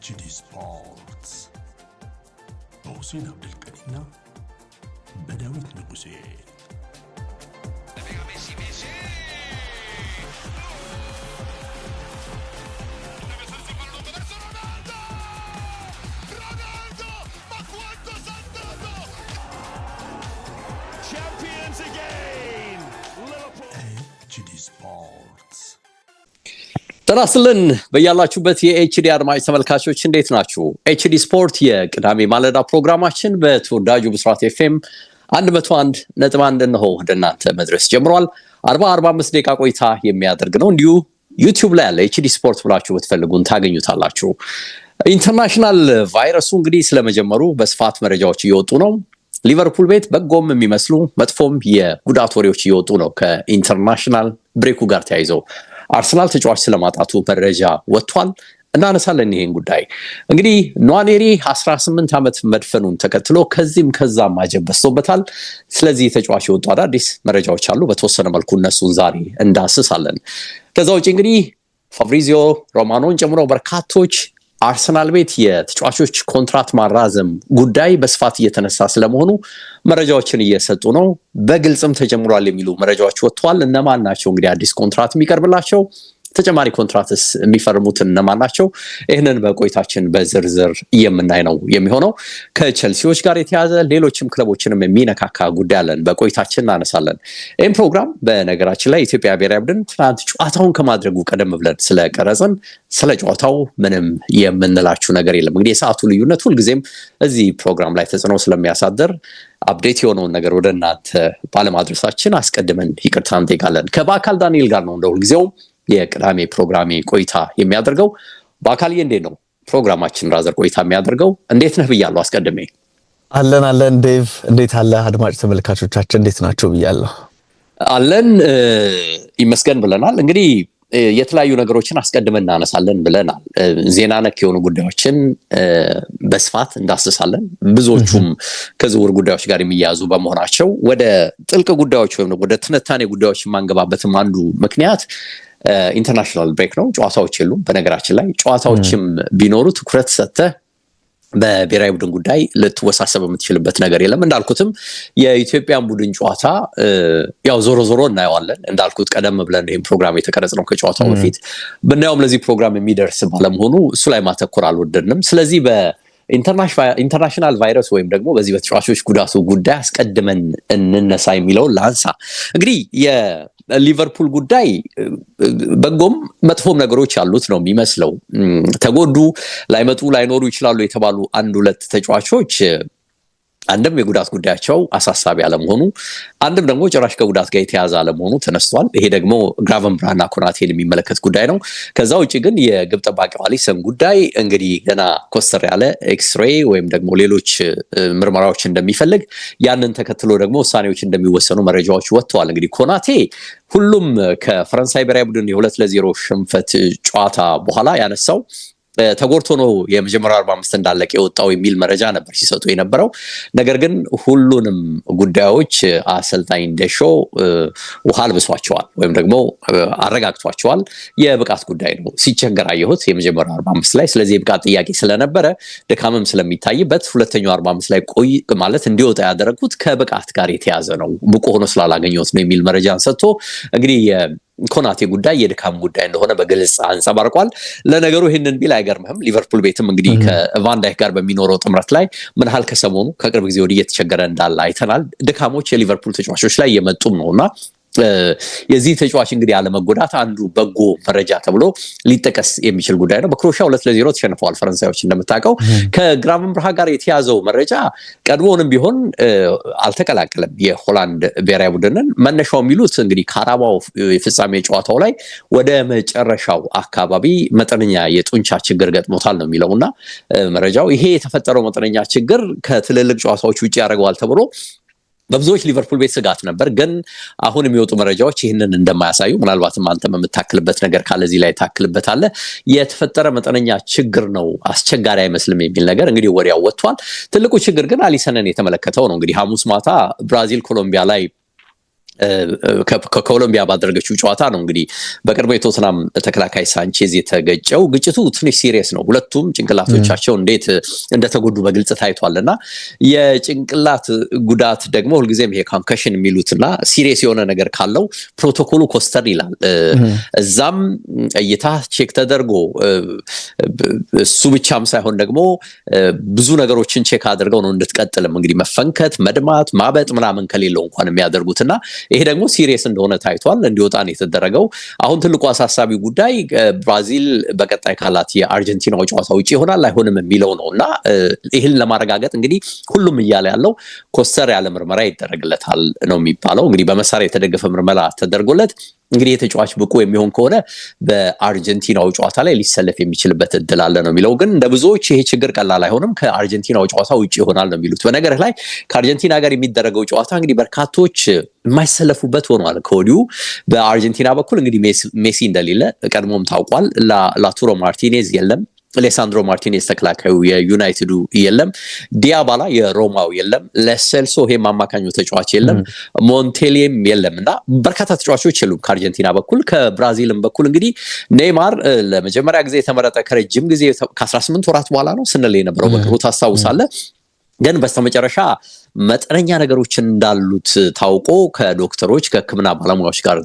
HD ስፖርትስ በሁሴን አብዱልቀኒና በዳዊት ንጉሴ HD ስፖርትስ ተራስልን በያላችሁበት የኤችዲ አድማጭ ተመልካቾች እንዴት ናችሁ? ኤችዲ ስፖርት የቅዳሜ ማለዳ ፕሮግራማችን በተወዳጁ ብስራት ኤፍኤም 101.1 ነው ወደ እናንተ መድረስ ጀምሯል። 45 ደቂቃ ቆይታ የሚያደርግ ነው። እንዲሁ ዩቲዩብ ላይ ያለ ኤችዲ ስፖርት ብላችሁ ብትፈልጉን ታገኙታላችሁ። ኢንተርናሽናል ቫይረሱ እንግዲህ ስለመጀመሩ በስፋት መረጃዎች እየወጡ ነው። ሊቨርፑል ቤት በጎም የሚመስሉ መጥፎም የጉዳት ወሬዎች እየወጡ ነው። ከኢንተርናሽናል ብሬኩ ጋር ተያይዘው አርሰናል ተጫዋች ስለማጣቱ መረጃ ወጥቷል። እናነሳለን ይሄን ጉዳይ። እንግዲህ ኗኔሪ 18 ዓመት መድፈኑን ተከትሎ ከዚህም ከዛም ማጀብ በዝቶበታል። ስለዚህ ተጫዋች የወጡ አዳዲስ መረጃዎች አሉ። በተወሰነ መልኩ እነሱን ዛሬ እንዳስሳለን። ከዛ ውጭ እንግዲህ ፋብሪዚዮ ሮማኖን ጨምሮ በርካቶች አርሰናል ቤት የተጫዋቾች ኮንትራት ማራዘም ጉዳይ በስፋት እየተነሳ ስለመሆኑ መረጃዎችን እየሰጡ ነው። በግልጽም ተጀምሯል የሚሉ መረጃዎች ወጥተዋል። እነማን ናቸው እንግዲህ አዲስ ኮንትራት የሚቀርብላቸው? ተጨማሪ ኮንትራትስ የሚፈርሙት እነማን ናቸው? ይህንን በቆይታችን በዝርዝር የምናይ ነው የሚሆነው። ከቸልሲዎች ጋር የተያዘ ሌሎችም ክለቦችንም የሚነካካ ጉዳይ አለን፣ በቆይታችን እናነሳለን። ይህም ፕሮግራም በነገራችን ላይ ኢትዮጵያ ብሔራዊ ቡድን ትናንት ጨዋታውን ከማድረጉ ቀደም ብለን ስለቀረጽን ስለ ጨዋታው ምንም የምንላችሁ ነገር የለም። እንግዲህ የሰዓቱ ልዩነት ሁልጊዜም እዚህ ፕሮግራም ላይ ተጽዕኖ ስለሚያሳድር አፕዴት የሆነውን ነገር ወደ እናንተ ባለማድረሳችን አስቀድመን ይቅርታ እንጠይቃለን። ከበአካል ዳንኤል ጋር ነው እንደ ሁልጊዜው የቅዳሜ ፕሮግራሜ ቆይታ የሚያደርገው። በአካልዬ እንዴት ነው ፕሮግራማችን ራዘር ቆይታ የሚያደርገው? እንዴት ነህ ብያለሁ አስቀድሜ። አለን ዴቭ፣ እንዴት አለ? አድማጭ ተመልካቾቻችን እንዴት ናቸው ብያለሁ። አለን ይመስገን ብለናል። እንግዲህ የተለያዩ ነገሮችን አስቀድመን እናነሳለን ብለናል። ዜና ነክ የሆኑ ጉዳዮችን በስፋት እንዳስሳለን። ብዙዎቹም ከዝውውር ጉዳዮች ጋር የሚያያዙ በመሆናቸው ወደ ጥልቅ ጉዳዮች ወይም ወደ ትንታኔ ጉዳዮች የማንገባበትም አንዱ ምክንያት ኢንተርናሽናል ብሬክ ነው። ጨዋታዎች የሉም። በነገራችን ላይ ጨዋታዎችም ቢኖሩ ትኩረት ሰጥተህ በብሔራዊ ቡድን ጉዳይ ልትወሳሰብ የምትችልበት ነገር የለም። እንዳልኩትም የኢትዮጵያን ቡድን ጨዋታ ያው ዞሮ እናየዋለን። እንዳልኩት ቀደም ብለን ይህም ፕሮግራም የተቀረጽነው ከጨዋታው በፊት ብናየውም ለዚህ ፕሮግራም የሚደርስ ባለመሆኑ እሱ ላይ ማተኮር አልወደድንም። ስለዚህ ኢንተርናሽናል ቫይረስ ወይም ደግሞ በዚህ በተጫዋቾች ጉዳቱ ጉዳይ አስቀድመን እንነሳ የሚለውን ላንሳ። እንግዲህ የሊቨርፑል ጉዳይ በጎም መጥፎም ነገሮች ያሉት ነው የሚመስለው። ተጎዱ፣ ላይመጡ ላይኖሩ ይችላሉ የተባሉ አንድ ሁለት ተጫዋቾች አንድም የጉዳት ጉዳያቸው አሳሳቢ አለመሆኑ፣ አንድም ደግሞ ጭራሽ ከጉዳት ጋር የተያዘ አለመሆኑ ተነስቷል። ይሄ ደግሞ ግራቨንብራና ኮናቴን የሚመለከት ጉዳይ ነው። ከዛ ውጭ ግን የግብ ጠባቂው አሊሰን ጉዳይ እንግዲህ ገና ኮስተር ያለ ኤክስሬይ ወይም ደግሞ ሌሎች ምርመራዎች እንደሚፈልግ፣ ያንን ተከትሎ ደግሞ ውሳኔዎች እንደሚወሰኑ መረጃዎች ወጥተዋል። እንግዲህ ኮናቴ ሁሉም ከፈረንሳይ ብሔራዊ ቡድን የ2-0 ሽንፈት ጨዋታ በኋላ ያነሳው ተጎድቶ ነው የመጀመሪያው 45 እንዳለቀ የወጣው የሚል መረጃ ነበር ሲሰጡ የነበረው። ነገር ግን ሁሉንም ጉዳዮች አሰልጣኝ ደሾ ውሃ አልብሷቸዋል ወይም ደግሞ አረጋግቷቸዋል። የብቃት ጉዳይ ነው ሲቸገር አየሁት የመጀመሪያው 45 ላይ። ስለዚህ የብቃት ጥያቄ ስለነበረ ድካምም ስለሚታይበት ሁለተኛው 45 ላይ ቆይ ማለት እንዲወጣ ያደረጉት ከብቃት ጋር የተያዘ ነው፣ ብቁ ሆኖ ስላላገኘሁት ነው የሚል መረጃን ሰጥቶ እንግዲህ ኮናቴ ጉዳይ የድካም ጉዳይ እንደሆነ በግልጽ አንጸባርቋል። ለነገሩ ይህንን ቢል አይገርምህም። ሊቨርፑል ቤትም እንግዲህ ከቫንዳይክ ጋር በሚኖረው ጥምረት ላይ ምን ያህል ከሰሞኑ ከቅርብ ጊዜ ወዲህ እየተቸገረ እንዳለ አይተናል። ድካሞች የሊቨርፑል ተጫዋቾች ላይ እየመጡም ነውና የዚህ ተጫዋች እንግዲህ አለመጎዳት አንዱ በጎ መረጃ ተብሎ ሊጠቀስ የሚችል ጉዳይ ነው። በክሮኤሺያ 2-0 ተሸንፈዋል ፈረንሳዮች እንደምታውቀው። ከግራቨንብራህ ጋር የተያዘው መረጃ ቀድሞውንም ቢሆን አልተቀላቀለም የሆላንድ ብሔራዊ ቡድንን። መነሻው የሚሉት እንግዲህ ካራባው የፍጻሜ ጨዋታው ላይ ወደ መጨረሻው አካባቢ መጠነኛ የጡንቻ ችግር ገጥሞታል ነው የሚለውና መረጃው ይሄ የተፈጠረው መጠነኛ ችግር ከትልልቅ ጨዋታዎች ውጪ ያደርገዋል ተብሎ በብዙዎች ሊቨርፑል ቤት ስጋት ነበር። ግን አሁን የሚወጡ መረጃዎች ይህንን እንደማያሳዩ፣ ምናልባትም አንተም የምታክልበት ነገር ካለ እዚህ ላይ ታክልበታለ። የተፈጠረ መጠነኛ ችግር ነው፣ አስቸጋሪ አይመስልም የሚል ነገር እንግዲህ ወዲያው ወጥቷል። ትልቁ ችግር ግን አሊሰንን የተመለከተው ነው። እንግዲህ ሐሙስ ማታ ብራዚል ኮሎምቢያ ላይ ከኮሎምቢያ ባደረገችው ጨዋታ ነው እንግዲህ በቅርቡ የቶትናም ተከላካይ ሳንቼዝ የተገጨው። ግጭቱ ትንሽ ሲሪየስ ነው። ሁለቱም ጭንቅላቶቻቸው እንዴት እንደተጎዱ በግልጽ ታይቷልና የጭንቅላት ጉዳት ደግሞ ሁልጊዜም ይሄ ኮንከሽን የሚሉትና ሲሪየስ የሆነ ነገር ካለው ፕሮቶኮሉ ኮስተር ይላል። እዛም እይታ ቼክ ተደርጎ እሱ ብቻም ሳይሆን ደግሞ ብዙ ነገሮችን ቼክ አድርገው ነው እንድትቀጥልም እንግዲህ መፈንከት፣ መድማት፣ ማበጥ ምናምን ከሌለው እንኳን የሚያደርጉትና ይሄ ደግሞ ሲሪየስ እንደሆነ ታይቷል። እንዲወጣ ነው የተደረገው። አሁን ትልቁ አሳሳቢ ጉዳይ ብራዚል በቀጣይ ካላት የአርጀንቲናው ጨዋታ ውጪ ይሆናል አይሆንም የሚለው ነውና ይህን ለማረጋገጥ እንግዲህ ሁሉም እያለ ያለው ኮስተር ያለ ምርመራ ይደረግለታል ነው የሚባለው። እንግዲህ በመሳሪያ የተደገፈ ምርመራ ተደርጎለት እንግዲህ የተጫዋች ብቁ የሚሆን ከሆነ በአርጀንቲናው ጨዋታ ላይ ሊሰለፍ የሚችልበት እድል አለ ነው የሚለው። ግን እንደ ብዙዎች ይሄ ችግር ቀላል አይሆንም፣ ከአርጀንቲናው ጨዋታ ውጪ ይሆናል ነው የሚሉት። በነገር ላይ ከአርጀንቲና ጋር የሚደረገው ጨዋታ እንግዲህ በርካቶች የማይሰለፉበት ሆኗል ከወዲሁ። በአርጀንቲና በኩል እንግዲህ ሜሲ እንደሌለ ቀድሞም ታውቋል። ላቱሮ ማርቲኔዝ የለም፣ ሌሳንድሮ ማርቲኔዝ ተከላካዩ የዩናይትዱ የለም፣ ዲያባላ የሮማው የለም፣ ለሴልሶ ይሄም አማካኙ ተጫዋች የለም፣ ሞንቴሊየም የለም እና በርካታ ተጫዋቾች የሉም ከአርጀንቲና በኩል። ከብራዚልም በኩል እንግዲህ ኔይማር ለመጀመሪያ ጊዜ የተመረጠ ከረጅም ጊዜ ከ18 ወራት በኋላ ነው ስንል የነበረው በቅርቡ ታስታውሳለህ። ግን በስተመጨረሻ መጠነኛ ነገሮችን እንዳሉት ታውቆ ከዶክተሮች ከሕክምና ባለሙያዎች ጋር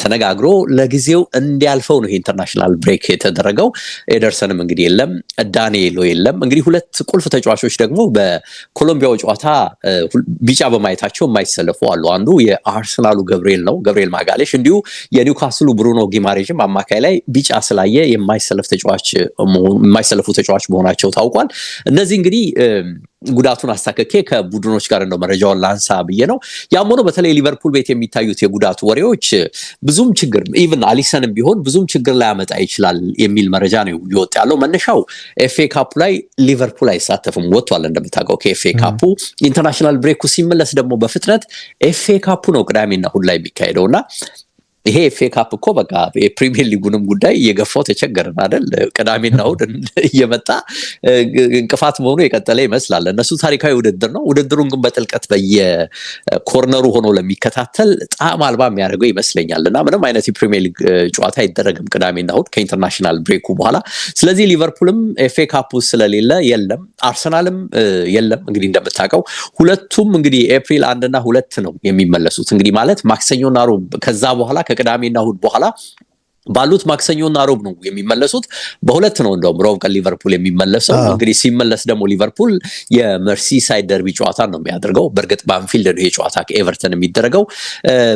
ተነጋግሮ ለጊዜው እንዲያልፈው ነው ኢንተርናሽናል ብሬክ የተደረገው። ኤደርሰንም እንግዲህ የለም፣ ዳንኤሎ የለም። እንግዲህ ሁለት ቁልፍ ተጫዋቾች ደግሞ በኮሎምቢያው ጨዋታ ቢጫ በማየታቸው የማይሰለፉ አሉ። አንዱ የአርሰናሉ ገብርኤል ማጋሌሽ፣ እንዲሁ የኒውካስሉ ብሩኖ ጊማሬዥም አማካይ ላይ ቢጫ ስላየ የማይሰለፉ ተጫዋች መሆናቸው ታውቋል። እነዚህ እንግዲህ ጉዳቱን አስታከኬ ከቡድኖች ጋር እንደው መረጃውን ላንሳ ብዬ ነው። ያም ሆኖ በተለይ ሊቨርፑል ቤት የሚታዩት የጉዳቱ ወሬዎች ብዙም ችግር ኢቭን አሊሰንም ቢሆን ብዙም ችግር ላያመጣ ይችላል የሚል መረጃ ነው ሊወጣ ያለው። መነሻው ኤፍኤ ካፑ ላይ ሊቨርፑል አይሳተፍም ወጥቷል። እንደምታውቀው ከኤፍኤ ካፑ ኢንተርናሽናል ብሬኩ ሲመለስ ደግሞ በፍጥነት ኤፍኤ ካፑ ነው ቅዳሜና እሁድ ላይ የሚካሄደውና ይሄ ኤፍኤ ካፕ እኮ በቃ የፕሪሚየር ሊጉንም ጉዳይ እየገፋው ተቸገርን አይደል? ቅዳሜና እሁድ እየመጣ እንቅፋት መሆኑ የቀጠለ ይመስላል። እነሱ ታሪካዊ ውድድር ነው። ውድድሩን ግን በጥልቀት በየኮርነሩ ሆኖ ለሚከታተል ጣዕም አልባ የሚያደርገው ይመስለኛል እና ምንም አይነት የፕሪሚየር ሊግ ጨዋታ አይደረግም ቅዳሜና እሁድ ከኢንተርናሽናል ብሬኩ በኋላ። ስለዚህ ሊቨርፑልም ኤፍኤ ካፕ ስለሌለ የለም፣ አርሰናልም የለም። እንግዲህ እንደምታውቀው ሁለቱም እንግዲህ ኤፕሪል 1 እና 2 ነው የሚመለሱት። እንግዲህ ማለት ማክሰኞና ሮብ ከዛ በኋላ ከቅዳሜና እሁድ በኋላ ባሉት ማክሰኞና ሮብ ነው የሚመለሱት። በሁለት ነው እንደውም ሮብ ቀን ሊቨርፑል የሚመለሰው። እንግዲህ ሲመለስ ደግሞ ሊቨርፑል የመርሲሳይድ ደርቢ ጨዋታ ነው የሚያደርገው። በእርግጥ በአንፊልድ ነው ይሄ ጨዋታ ከኤቨርተን የሚደረገው።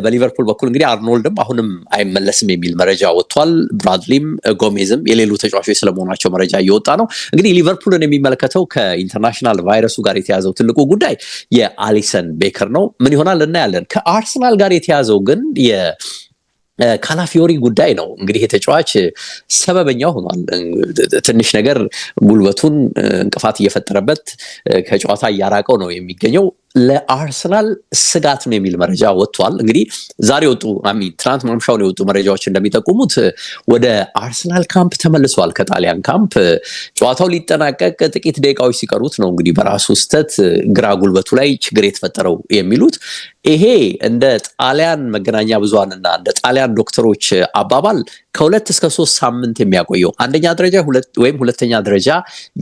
በሊቨርፑል በኩል እንግዲህ አርኖልድም አሁንም አይመለስም የሚል መረጃ ወጥቷል። ብራድሊም ጎሜዝም የሌሉ ተጫዋቾች ስለመሆናቸው መረጃ እየወጣ ነው። እንግዲህ ሊቨርፑልን የሚመለከተው ከኢንተርናሽናል ቫይረሱ ጋር የተያዘው ትልቁ ጉዳይ የአሊሰን ቤከር ነው። ምን ይሆናል እናያለን። ከአርሰናል ጋር የተያዘው ግን ካላፊዮሪ ጉዳይ ነው። እንግዲህ የተጫዋች ሰበበኛው ሆኗል። ትንሽ ነገር ጉልበቱን እንቅፋት እየፈጠረበት ከጨዋታ እያራቀው ነው የሚገኘው። ለአርሰናል ስጋት ነው የሚል መረጃ ወጥቷል። እንግዲህ ዛሬ ወጡ ትናንት ማምሻውን የወጡ መረጃዎች እንደሚጠቁሙት ወደ አርሰናል ካምፕ ተመልሷል። ከጣሊያን ካምፕ ጨዋታው ሊጠናቀቅ ጥቂት ደቂቃዎች ሲቀሩት ነው እንግዲህ በራሱ ስህተት ግራ ጉልበቱ ላይ ችግር የተፈጠረው የሚሉት። ይሄ እንደ ጣሊያን መገናኛ ብዙሃንና እንደ ጣሊያን ዶክተሮች አባባል ከ2 እስከ 3 ሳምንት የሚያቆየው አንደኛ ደረጃ ወይም ሁለተኛ ደረጃ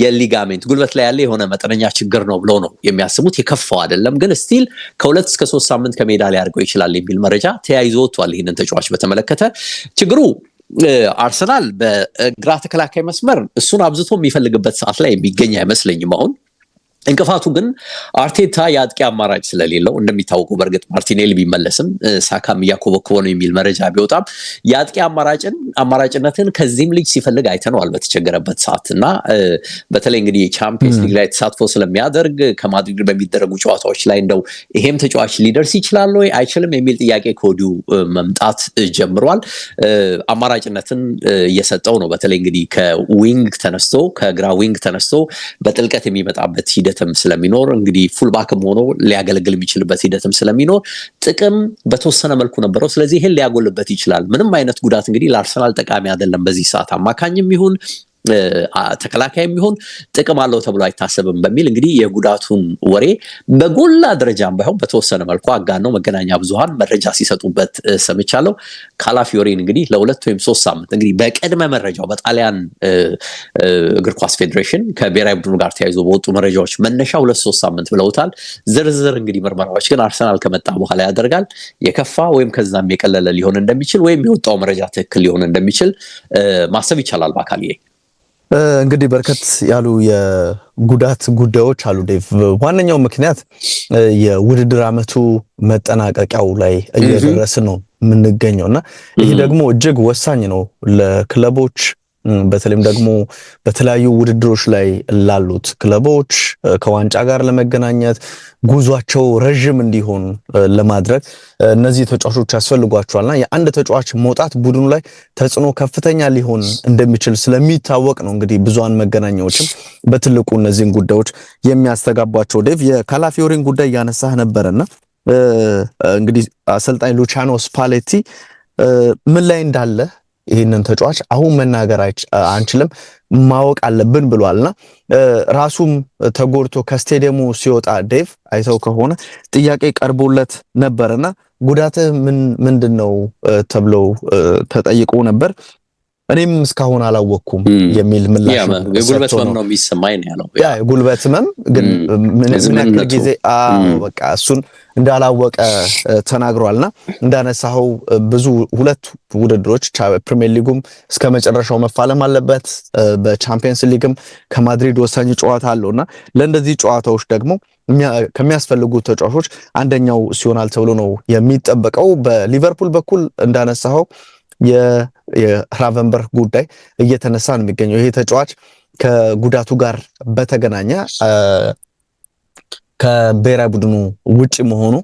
የሊጋሜንት ጉልበት ላይ ያለ የሆነ መጠነኛ ችግር ነው ብለው ነው የሚያስቡት። የከፋው አይደለም ግን ስቲል ከ2 እስከ 3 ሳምንት ከሜዳ ሊያርገው ይችላል የሚል መረጃ ተያይዞ ወጥቷል። ይህንን ተጫዋች በተመለከተ ችግሩ አርሰናል በግራ ተከላካይ መስመር እሱን አብዝቶ የሚፈልግበት ሰዓት ላይ የሚገኝ አይመስለኝም አሁን። እንቅፋቱ ግን አርቴታ የአጥቂ አማራጭ ስለሌለው እንደሚታወቀው በእርግጥ ማርቲኔሊ ቢመለስም ሳካም እያኮበኮበ ነው የሚል መረጃ ቢወጣም የአጥቂ አማራጭነትን ከዚህም ልጅ ሲፈልግ አይተነዋል በተቸገረበት ሰዓት እና በተለይ እንግዲህ የቻምፒየንስ ሊግ ላይ ተሳትፎ ስለሚያደርግ ከማድሪድ በሚደረጉ ጨዋታዎች ላይ እንደው ይሄም ተጫዋች ሊደርስ ይችላል ወይ አይችልም የሚል ጥያቄ ከወዲሁ መምጣት ጀምሯል። አማራጭነትን እየሰጠው ነው። በተለይ እንግዲህ ከግራ ዊንግ ተነስቶ በጥልቀት የሚመጣበት ሂደትም ስለሚኖር እንግዲህ ፉልባክም ሆኖ ሊያገለግል የሚችልበት ሂደትም ስለሚኖር ጥቅም በተወሰነ መልኩ ነበረው። ስለዚህ ይሄን ሊያጎልበት ይችላል። ምንም አይነት ጉዳት እንግዲህ ለአርሰናል ጠቃሚ አይደለም በዚህ ሰዓት። አማካኝም ይሁን ተከላካይ የሚሆን ጥቅም አለው ተብሎ አይታሰብም በሚል እንግዲህ የጉዳቱን ወሬ በጎላ ደረጃም ባይሆን በተወሰነ መልኩ አጋነው መገናኛ ብዙሃን መረጃ ሲሰጡበት ሰምቻለሁ። ካላፊዮሪን እንግዲህ ለ2 ወይም 3 ሳምንት እንግዲህ በቅድመ መረጃው በጣሊያን እግር ኳስ ፌዴሬሽን ከብሔራዊ ቡድኑ ጋር ተያይዞ በወጡ መረጃዎች መነሻ 2-3 ሳምንት ብለውታል። ዝርዝር እንግዲህ ምርመራዎች ግን አርሰናል ከመጣ በኋላ ያደርጋል። የከፋ ወይም ከዛም የቀለለ ሊሆን እንደሚችል ወይም የወጣው መረጃ ትክክል ሊሆን እንደሚችል ማሰብ ይቻላል። በአካል እንግዲህ በርከት ያሉ የጉዳት ጉዳዮች አሉ ዴቭ። ዋነኛው ምክንያት የውድድር አመቱ መጠናቀቂያው ላይ እየደረስን ነው የምንገኘውና ይሄ ደግሞ እጅግ ወሳኝ ነው ለክለቦች፣ በተለይም ደግሞ በተለያዩ ውድድሮች ላይ ላሉት ክለቦች ከዋንጫ ጋር ለመገናኘት ጉዟቸው ረጅም እንዲሆን ለማድረግ እነዚህ ተጫዋቾች ያስፈልጓቸዋልና የአንድ ተጫዋች መውጣት ቡድኑ ላይ ተጽዕኖ ከፍተኛ ሊሆን እንደሚችል ስለሚታወቅ ነው እንግዲህ ብዙሃን መገናኛዎችም በትልቁ እነዚህን ጉዳዮች የሚያስተጋቧቸው። ዴቭ የካላፊዮሪን ጉዳይ ያነሳህ ነበርና እንግዲህ አሰልጣኝ ሉቺያኖ ስፓሌቲ ምን ላይ እንዳለ ይህንን ተጫዋች አሁን መናገር አንችልም ማወቅ አለብን ብሏልና ራሱም ተጎድቶ ከስቴዲየሙ ሲወጣ ዴቭ አይተው ከሆነ ጥያቄ ቀርቦለት ነበርና ጉዳትህ ምንድነው ተብሎ ተጠይቆ ነበር። እኔም እስካሁን አላወቅኩም የሚል ምላሽ ነው። የጉልበት ህመም ነው የሚሰማኝ ነው ያለው። ያ የጉልበት ህመም ግን ምን ያክል ጊዜ በቃ እሱን እንዳላወቀ ተናግሯልና እንዳነሳው ብዙ ሁለት ውድድሮች ፕሪሚየር ሊጉም እስከ መጨረሻው መፋለም አለበት። በቻምፒየንስ ሊግም ከማድሪድ ወሳኝ ጨዋታ አለውና ለእንደዚህ ጨዋታዎች ደግሞ ከሚያስፈልጉ ተጫዋቾች አንደኛው ሲሆናል ተብሎ ነው የሚጠበቀው። በሊቨርፑል በኩል እንዳነሳው የራቨንበርግ ጉዳይ እየተነሳ ነው የሚገኘው። ይሄ ተጫዋች ከጉዳቱ ጋር በተገናኘ ከብሔራዊ ቡድኑ ውጪ መሆኑ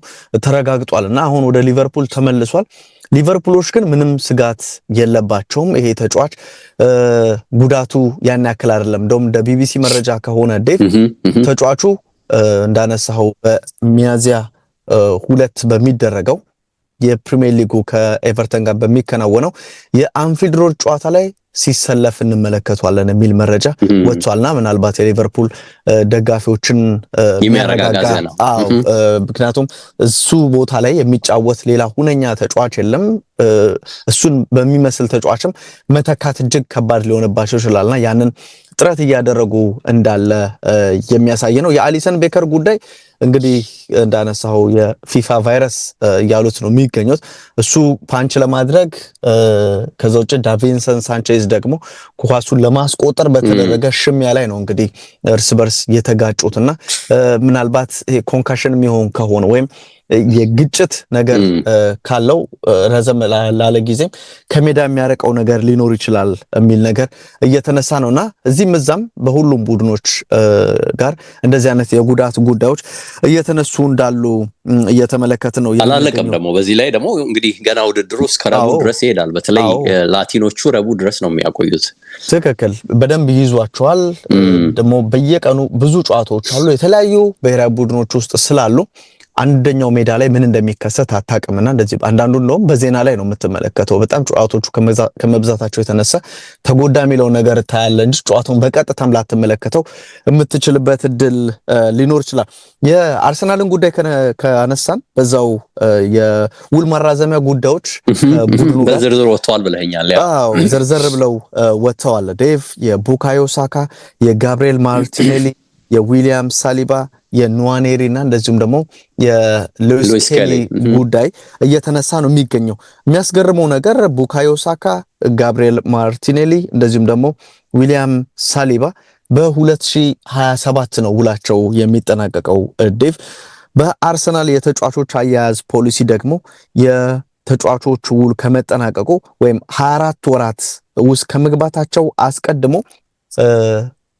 ተረጋግጧልና አሁን ወደ ሊቨርፑል ተመልሷል። ሊቨርፑሎች ግን ምንም ስጋት የለባቸውም። ይሄ ተጫዋች ጉዳቱ ያን ያክል አይደለም። እንደውም እንደ ቢቢሲ መረጃ ከሆነ ዴቭ ተጫዋቹ እንዳነሳው በሚያዚያ 2 በሚደረገው የፕሪሚየር ሊጉ ከኤቨርተን ጋር በሚከናወነው የአንፊልድ ሮድ ጨዋታ ላይ ሲሰለፍ እንመለከቷለን የሚል መረጃ ወጥቷልና ምናልባት የሊቨርፑል ደጋፊዎችን የሚያረጋጋ ነው። ምክንያቱም እሱ ቦታ ላይ የሚጫወት ሌላ ሁነኛ ተጫዋች የለም። እሱን በሚመስል ተጫዋችም መተካት እጅግ ከባድ ሊሆንባቸው ይችላልና ያንን ጥረት እያደረጉ እንዳለ የሚያሳይ ነው። የአሊሰን ቤከር ጉዳይ እንግዲህ እንዳነሳው የፊፋ ቫይረስ ያሉት ነው የሚገኙት። እሱ ፓንች ለማድረግ ከዛ ውጭ ዳቪንሰን ሳንቼዝ ደግሞ ኳሱን ለማስቆጠር በተደረገ ሽሚያ ላይ ነው እንግዲህ እርስ በርስ የተጋጩትና ምናልባት ኮንካሽን የሚሆን ከሆነ ወይም የግጭት ነገር ካለው ረዘም ላለ ጊዜም ከሜዳ የሚያረቀው ነገር ሊኖር ይችላል የሚል ነገር እየተነሳ ነውና እዚህም እዛም በሁሉም ቡድኖች ጋር እንደዚህ አይነት የጉዳት ጉዳዮች እየተነሱ እንዳሉ እየተመለከተ ነው። አላለቀም ደግሞ በዚህ ላይ ደግሞ እንግዲህ ገና ውድድሩ እስከ ረቡዕ ድረስ ይሄዳል። በተለይ ላቲኖቹ ረቡዕ ድረስ ነው የሚያቆዩት። ትክክል፣ በደንብ ይይዟቸዋል። ደግሞ በየቀኑ ብዙ ጨዋታዎች አሉ የተለያዩ ብሔራዊ ቡድኖች ውስጥ ስላሉ አንደኛው ሜዳ ላይ ምን እንደሚከሰት አታውቅምና እንደዚህ አንዳንዱ ነው በዜና ላይ ነው የምትመለከተው። በጣም ጨዋታዎቹ ከመብዛታቸው የተነሳ ተጎዳ የሚለው ነገር ታያለ እንጂ ጨዋታውን በቀጥታም ላትመለከተው የምትችልበት እድል ሊኖር ይችላል። የአርሰናልን ጉዳይ ከአነሳን በዛው የውል ማራዘሚያ ጉዳዮች ቡድኑ በዝርዝር ወጥተዋል ብለኛል። አዎ ዘርዘር ብለው ወጥተዋል ዴቭ። የቡካዮ ሳካ፣ የጋብሪኤል ማርቲኔሊ፣ የዊሊያም ሳሊባ፣ የኑዋኔሪና እንደዚሁም ደግሞ የሉዊስ ኬሊ ጉዳይ እየተነሳ ነው የሚገኘው። የሚያስገርመው ነገር ቡካዮ ሳካ፣ ጋብሪኤል ማርቲኔሊ እንደዚሁም ደግሞ ዊሊያም ሳሊባ በ2027 ነው ውላቸው የሚጠናቀቀው ዴቭ። በአርሰናል የተጫዋቾች አያያዝ ፖሊሲ ደግሞ የተጫዋቾች ውል ከመጠናቀቁ ወይም 24 ወራት ውስጥ ከመግባታቸው አስቀድሞ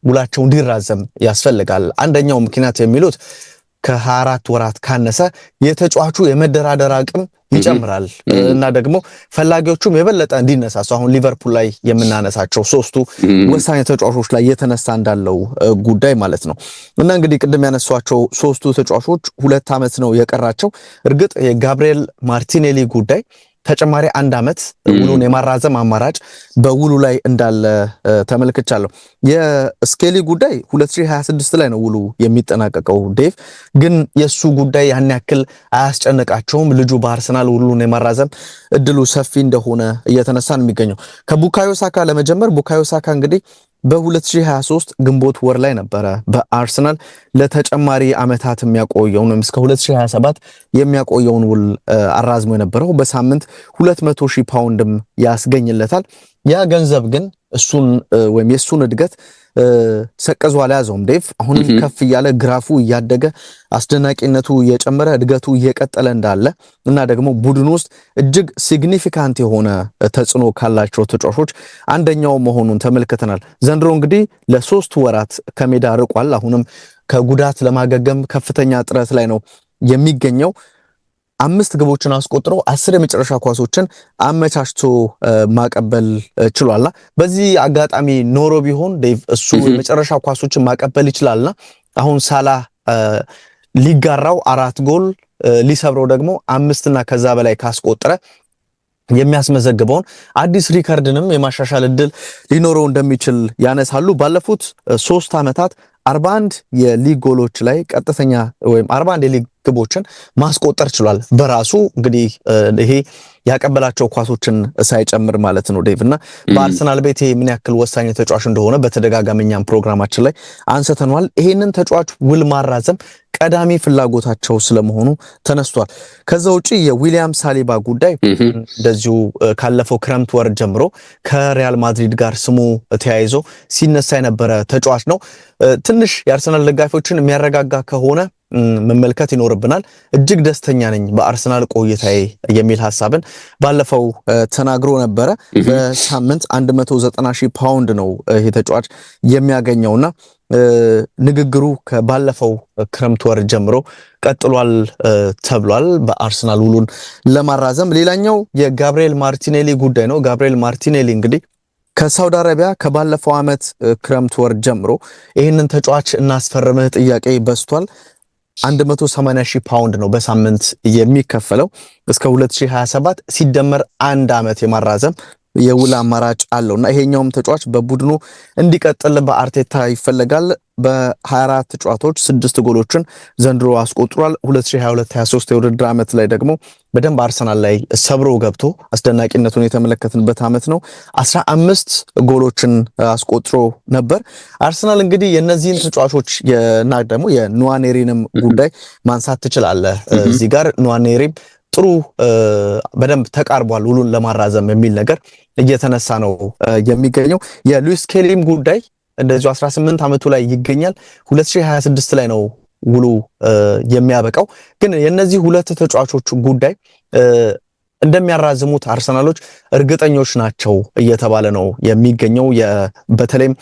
ውላቸው እንዲራዘም ያስፈልጋል። አንደኛው ምክንያት የሚሉት ከ24 ወራት ካነሰ የተጫዋቹ የመደራደር አቅም ይጨምራል እና ደግሞ ፈላጊዎቹም የበለጠ እንዲነሳሱ አሁን ሊቨርፑል ላይ የምናነሳቸው ሶስቱ ወሳኝ ተጫዋቾች ላይ የተነሳ እንዳለው ጉዳይ ማለት ነው። እና እንግዲህ ቅድም ያነሷቸው ሶስቱ ተጫዋቾች 2 ዓመት ነው የቀራቸው። እርግጥ የጋብሪኤል ማርቲኔሊ ጉዳይ ተጨማሪ 1 ዓመት ውሉን የማራዘም አማራጭ በውሉ ላይ እንዳለ ተመልክቻለሁ። የስኬሊ ጉዳይ 2026 ላይ ነው ውሉ የሚጠናቀቀው። ዴቭ ግን የሱ ጉዳይ ያን ያክል አያስጨንቃቸውም። ልጁ በአርሰናል ውሉን የማራዘም እድሉ ሰፊ እንደሆነ እየተነሳ ነው የሚገኘው። ከቡካዮ ሳካ ለመጀመር ቡካዮ ሳካ እንግዲህ በ2023 ግንቦት ወር ላይ ነበረ በአርሰናል ለተጨማሪ ዓመታት የሚያቆየውን ወይም እስከ 2027 የሚያቆየውን ውል አራዝሞ የነበረው በሳምንት 200,000 ፓውንድም ያስገኝለታል። ያ ገንዘብ ግን እሱን ወይም የሱን እድገት ሰቀዟ አልያዘውም። ዴቭ አሁንም ከፍ እያለ ግራፉ እያደገ አስደናቂነቱ እየጨመረ እድገቱ እየቀጠለ እንዳለ እና ደግሞ ቡድን ውስጥ እጅግ ሲግኒፊካንት የሆነ ተጽዕኖ ካላቸው ተጫዋቾች አንደኛው መሆኑን ተመልክተናል። ዘንድሮ እንግዲህ ለ3 ወራት ከሜዳ ርቋል። አሁንም ከጉዳት ለማገገም ከፍተኛ ጥረት ላይ ነው የሚገኘው። 5 ግቦችን አስቆጥሮ 10 የመጨረሻ ኳሶችን አመቻችቶ ማቀበል ችሏልና በዚህ አጋጣሚ ኖሮ ቢሆን ዴቭ እሱ የመጨረሻ ኳሶችን ማቀበል ይችላልና አሁን ሳላህ ሊጋራው 4 ጎል ሊሰብረው ደግሞ 5 እና ከዛ በላይ ካስቆጠረ የሚያስመዘግበውን አዲስ ሪከርድንም የማሻሻል እድል ሊኖረው እንደሚችል ያነሳሉ። ባለፉት 3 ዓመታት 41 የሊግ ጎሎች ላይ ቀጥተኛ ወይም 41 የሊግ ግቦችን ማስቆጠር ችሏል በራሱ እንግዲህ ይሄ ያቀበላቸው ኳሶችን ሳይጨምር ማለት ነው ዴቭ እና በአርሰናል ቤት ምን ያክል ወሳኝ ተጫዋች እንደሆነ በተደጋጋሚኛም ፕሮግራማችን ላይ አንስተናል። ይሄንን ተጫዋች ውል ማራዘም ቀዳሚ ፍላጎታቸው ስለመሆኑ ተነስቷል። ከዛ ውጪ የዊሊያም ሳሊባ ጉዳይ እንደዚሁ ካለፈው ክረምት ወር ጀምሮ ከሪያል ማድሪድ ጋር ስሙ ተያይዞ ሲነሳ የነበረ ተጫዋች ነው። ትንሽ የአርሰናል ደጋፊዎችን የሚያረጋጋ ከሆነ መመልከት ይኖርብናል። እጅግ ደስተኛ ነኝ በአርሰናል ቆይታዬ የሚል ሐሳብን ባለፈው ተናግሮ ነበረ። በሳምንት 190,000 ፓውንድ ነው ይሄ ተጫዋች የሚያገኘውና ንግግሩ ከባለፈው ክረምት ወር ጀምሮ ቀጥሏል ተብሏል በአርሰናል ውሉን ለማራዘም። ሌላኛው የጋብሪኤል ማርቲኔሊ ጉዳይ ነው። ጋብሪኤል ማርቲኔሊ እንግዲህ ከሳውዲ አረቢያ ከባለፈው ዓመት ክረምት ወር ጀምሮ ይህንን ተጫዋች እናስፈርምህ ጥያቄ በስቷል። 180,000 ፓውንድ ነው በሳምንት የሚከፈለው። እስከ 2027 ሲደመር 1 ዓመት የማራዘም የውል አማራጭ አለውና ይሄኛውም ተጫዋች በቡድኑ እንዲቀጥል በአርቴታ ይፈለጋል። በ24 ጨዋታዎች 6 ጎሎችን ዘንድሮ አስቆጥሯል። 2022-23 የውድድር ዓመት ላይ ደግሞ በደንብ አርሰናል ላይ ሰብሮ ገብቶ አስደናቂነቱን የተመለከትንበት ዓመት ነው። 15 ጎሎችን አስቆጥሮ ነበር። አርሰናል እንግዲህ የነዚህን ተጫዋቾች እና ደግሞ የኑዋኔሪንም ጉዳይ ማንሳት ትችላለህ። እዚህ ጋር ኑዋኔሪም ጥሩ በደንብ ተቃርቧል ውሉን ለማራዘም የሚል ነገር እየተነሳ ነው የሚገኘው። የሉዊስ ስኬሊም ጉዳይ እንደዚሁ 18 ዓመቱ ላይ ይገኛል። 2026 ላይ ነው ውሉ የሚያበቃው። ግን የነዚህ ሁለት ተጫዋቾች ጉዳይ እንደሚያራዝሙት አርሰናሎች እርግጠኞች ናቸው እየተባለ ነው የሚገኘው። በተለይም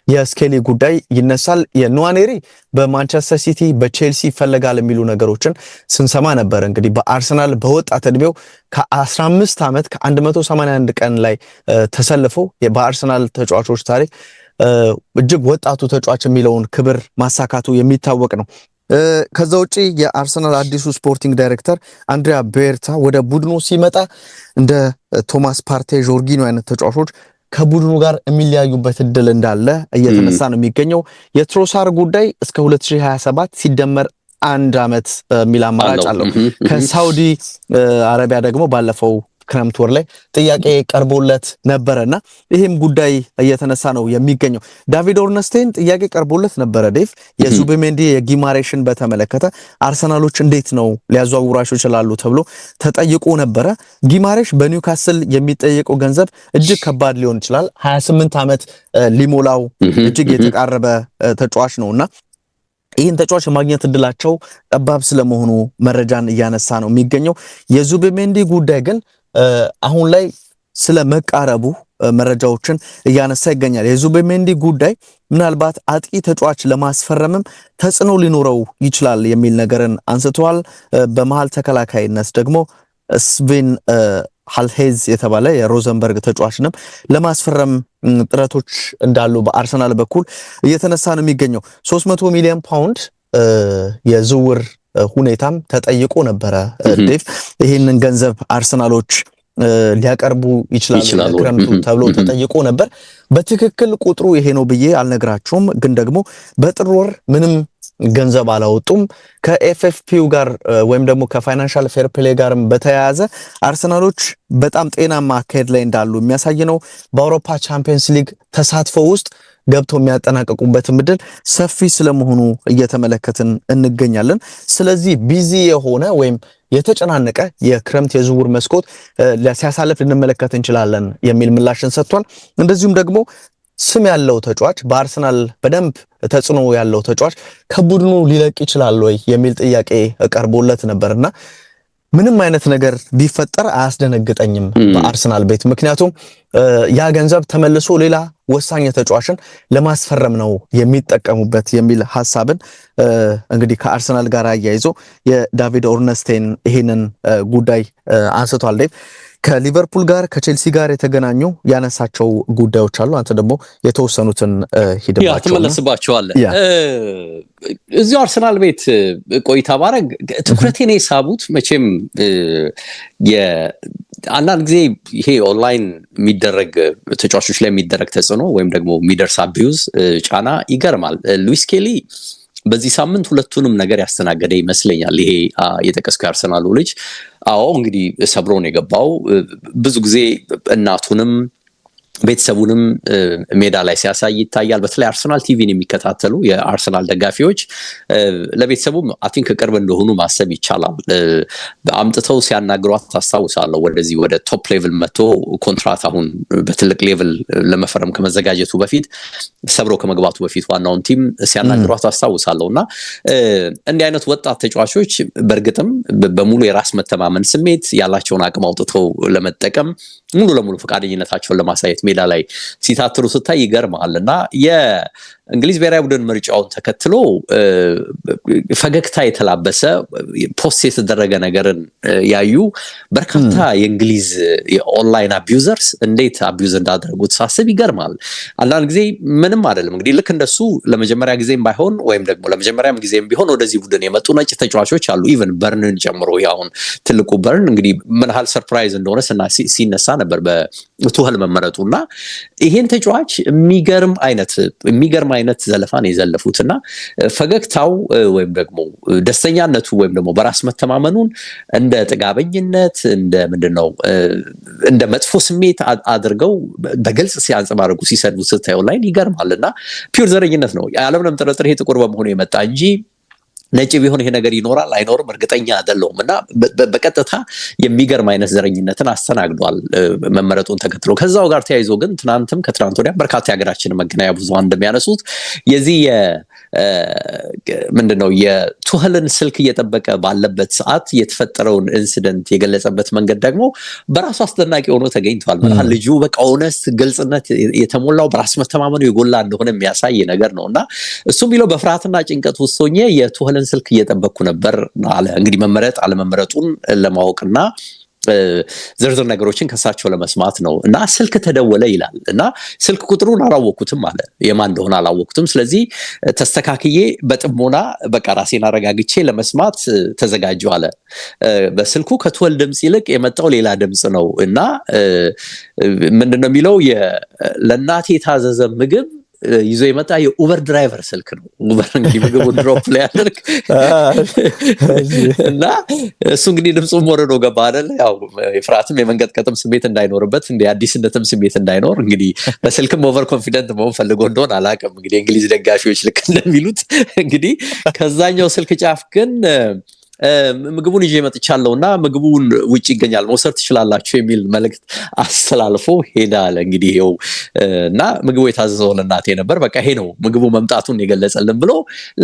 የስኬሊ ጉዳይ ይነሳል። የኑዋኔሪ በማንቸስተር ሲቲ በቼልሲ ይፈለጋል የሚሉ ነገሮችን ስንሰማ ነበር። እንግዲህ በአርሰናል በወጣት እድሜው ከ15 ዓመት ከ181 ቀን ላይ ተሰልፎ በአርሰናል ተጫዋቾች ታሪክ እጅግ ወጣቱ ተጫዋች የሚለውን ክብር ማሳካቱ የሚታወቅ ነው። ከዛ ውጪ የአርሰናል አዲሱ ስፖርቲንግ ዳይሬክተር አንድሪያ ቤርታ ወደ ቡድኑ ሲመጣ እንደ ቶማስ ፓርቴ፣ ጆርጊኖ አይነት ተጫዋቾች ከቡድኑ ጋር የሚለያዩበት እድል እንዳለ እየተነሳ ነው የሚገኘው። የትሮሳር ጉዳይ እስከ 2027 ሲደመር 1 ዓመት የሚል አማራጭ አለው። ከሳውዲ አረቢያ ደግሞ ባለፈው ክረምት ወር ላይ ጥያቄ ቀርቦለት ነበረና ይህም ጉዳይ እየተነሳ ነው የሚገኘው። ዳቪድ ኦርነስቴን ጥያቄ ቀርቦለት ነበረ ዴቭ የዙቢሜንዲ የጊማሬሽን በተመለከተ አርሰናሎች እንዴት ነው ሊያዘዋውራቸው ይችላሉ ተብሎ ተጠይቆ ነበረ። ጊማሬሽ በኒውካስል የሚጠየቀው ገንዘብ እጅግ ከባድ ሊሆን ይችላል። 28 ዓመት ሊሞላው እጅግ የተቃረበ ተጫዋች ነውና ይህን ተጫዋች የማግኘት እድላቸው ጠባብ ስለመሆኑ መረጃን እያነሳ ነው የሚገኘው። የዙቢሜንዲ ጉዳይ ግን አሁን ላይ ስለ መቃረቡ መረጃዎችን እያነሳ ይገኛል። የዙቢሜንዲ ጉዳይ ምናልባት አጥቂ ተጫዋች ለማስፈረምም ተጽዕኖ ሊኖረው ይችላል የሚል ነገርን አንስተዋል። በመሃል ተከላካይነት ደግሞ ስቬን ሃልሄዝ የተባለ የሮዘንበርግ ተጫዋችንም ለማስፈረም ጥረቶች እንዳሉ በአርሰናል በኩል እየተነሳ ነው የሚገኘው። 300 ሚሊዮን ፓውንድ የዝውውር ሁኔታም ተጠይቆ ነበረ ዴቭ። ይህንን ገንዘብ አርሰናሎች ሊያቀርቡ ይችላሉ ለክረምቱ ተብሎ ተጠይቆ ነበር። በትክክል ቁጥሩ ይሄ ነው ብዬ አልነግራችሁም፣ ግን ደግሞ በጥር ወር ምንም ገንዘብ አላወጡም። ከኤፍኤፍፒው ጋር ወይም ደግሞ ከፋይናንሻል ፌር ፕሌይ ጋርም በተያያዘ አርሰናሎች በጣም ጤናማ አካሄድ ላይ እንዳሉ የሚያሳይ ነው። በአውሮፓ ቻምፒየንስ ሊግ ተሳትፎ ውስጥ ገብተው የሚያጠናቀቁበት ምድል ሰፊ ስለመሆኑ እየተመለከትን እንገኛለን። ስለዚህ ቢዚ የሆነ ወይም የተጨናነቀ የክረምት የዝውውር መስኮት ሲያሳልፍ ልንመለከት እንችላለን የሚል ምላሽን ሰጥቷል። እንደዚሁም ደግሞ ስም ያለው ተጫዋች በአርሰናል በደንብ ተጽዕኖ ያለው ተጫዋች ከቡድኑ ሊለቅ ይችላል ወይ የሚል ጥያቄ ቀርቦለት ነበርና ምንም አይነት ነገር ቢፈጠር አያስደነግጠኝም በአርሰናል ቤት፣ ምክንያቱም ያ ገንዘብ ተመልሶ ሌላ ወሳኝ ተጫዋችን ለማስፈረም ነው የሚጠቀሙበት የሚል ሐሳብን እንግዲህ ከአርሰናል ጋር አያይዞ የዳቪድ ኦርነስቴን ይሄንን ጉዳይ አንስቷል። ዴቭ ከሊቨርፑል ጋር ከቼልሲ ጋር የተገናኙ ያነሳቸው ጉዳዮች አሉ። አንተ ደግሞ የተወሰኑትን ሂድባቸው ተመለስባቸዋለህ። እዚሁ አርሰናል ቤት ቆይታ ባረግ ትኩረቴን የሳቡት መቼም አንዳንድ ጊዜ ይሄ ኦንላይን የሚደረግ ተጫዋቾች ላይ የሚደረግ ተጽዕኖ ወይም ደግሞ የሚደርስ አቢዩዝ ጫና ይገርማል። ሉዊስ ኬሊ በዚህ ሳምንት ሁለቱንም ነገር ያስተናገደ ይመስለኛል። ይሄ የጠቀስከው አርሰናሉ ልጅ እንግዲህ ሰብሮ ነው የገባው። ብዙ ጊዜ እናቱንም ቤተሰቡንም ሜዳ ላይ ሲያሳይ ይታያል። በተለይ አርሰናል ቲቪን የሚከታተሉ የአርሰናል ደጋፊዎች ለቤተሰቡም አቲንክ ቅርብ እንደሆኑ ማሰብ ይቻላል። አምጥተው ሲያናግሯት ታስታውሳለሁ። ወደዚህ ወደ ቶፕ ሌቭል መጥቶ ኮንትራት አሁን በትልቅ ሌቭል ለመፈረም ከመዘጋጀቱ በፊት ሰብሮ ከመግባቱ በፊት ዋናውን ቲም ሲያናግሯት ታስታውሳለሁ። እና እንዲህ አይነት ወጣት ተጫዋቾች በእርግጥም በሙሉ የራስ መተማመን ስሜት ያላቸውን አቅም አውጥተው ለመጠቀም ሙሉ ለሙሉ ፈቃደኝነታቸውን ለማሳየት ሜዳ ላይ ሲታትሩ ስታይ ይገርማል። እና የእንግሊዝ ብሔራዊ ቡድን ምርጫውን ተከትሎ ፈገግታ የተላበሰ ፖስት የተደረገ ነገርን ያዩ በርካታ የእንግሊዝ የኦንላይን አቢዩዘርስ እንዴት አቢዩዝ እንዳደረጉት ሳስብ ይገርማል። አንዳንድ ጊዜ ምንም አይደለም እንግዲህ ልክ እንደሱ ለመጀመሪያ ጊዜም ባይሆን ወይም ደግሞ ለመጀመሪያም ጊዜም ቢሆን ወደዚህ ቡድን የመጡ ነጭ ተጫዋቾች አሉ። ኢቨን በርንን ጨምሮ ያሁን ትልቁ በርን እንግዲህ ምን ያህል ሰርፕራይዝ እንደሆነ ሲነሳ ነበር በቱኸል መመረጡና ይሄን ተጫዋች የሚገርም አይነት ዘለፋን የዘለፉትና ፈገግታው ወይም ደግሞ ደስተኛነቱ ወይም ደግሞ በራስ መተማመኑን እንደ ጥጋበኝነት እንደ ምንድነው እንደ መጥፎ ስሜት አድርገው በግልጽ ሲያንጸባርቁ ሲሰዱ ስታዩ ላይ ይገርማልና ፒውር ዘረኝነት ነው። ያለምንም ጥርጥር ይሄ ጥቁር በመሆኑ የመጣ እንጂ ነጭ ቢሆን ይሄ ነገር ይኖራል አይኖርም እርግጠኛ አይደለሁም። እና በቀጥታ የሚገርም አይነት ዘረኝነትን አስተናግዷል መመረጡን ተከትሎ። ከዛው ጋር ተያይዞ ግን ትናንትም ከትናንት ወዲያ በርካታ የሀገራችን መገናኛ ብዙሃን እንደሚያነሱት የዚህ ምንድነው የቱኸልን ስልክ እየጠበቀ ባለበት ሰዓት የተፈጠረውን ኢንሲደንት የገለጸበት መንገድ ደግሞ በራሱ አስደናቂ ሆኖ ተገኝቷል። ማለት ልጁ በቃ ኦነስት ግልጽነት የተሞላው በራስ መተማመኑ የጎላ እንደሆነ የሚያሳይ ነገር ነውና እሱ ቢለው በፍርሃትና ጭንቀት ውስጥ ሆኜ የቱኸልን ስልክ እየጠበቅኩ ነበር አለ። እንግዲህ መመረጥ አለመመረጡን ለማወቅና ዝርዝር ነገሮችን ከሳቸው ለመስማት ነው። እና ስልክ ተደወለ ይላል እና ስልክ ቁጥሩን አላወቅኩትም አለ። የማን እንደሆነ አላወቅኩትም። ስለዚህ ተስተካክዬ በጥሞና በቃ ራሴን አረጋግቼ ለመስማት ተዘጋጀሁ አለ። በስልኩ ከቱኸል ድምጽ ይልቅ የመጣው ሌላ ድምጽ ነው እና ምንድነው የሚለው ለእናቴ የታዘዘ ምግብ ይዞ የመጣ የኡበር ድራይቨር ስልክ ነው። ኡበር እንግዲህ ምግቡን ድሮፕ ላይ ያደርግ እና እሱ እንግዲህ ድምፁም ወረዶ ገባ አይደል? ያው የፍርሃትም የመንቀጥቀጥም ስሜት እንዳይኖርበት እንደ አዲስነትም ስሜት እንዳይኖር እንግዲህ በስልክም ኦቨር ኮንፊደንት መሆን ፈልጎ እንደሆነ አላውቅም። እንግዲህ እንግሊዝ ደጋፊዎች ልክ እንደሚሉት እንግዲህ ከዛኛው ስልክ ጫፍ ግን ምግቡን ይዤ መጥቻለሁና ምግቡን ውጪ ይገኛል መውሰድ ትችላላችሁ የሚል መልእክት አስተላልፎ ሄዳ አለ። እንግዲህ ይሄው እና ምግቡ የታዘዘው ለእናቴ ነበር፣ በቃ ይሄ ነው ምግቡ መምጣቱን የገለጸልን ብሎ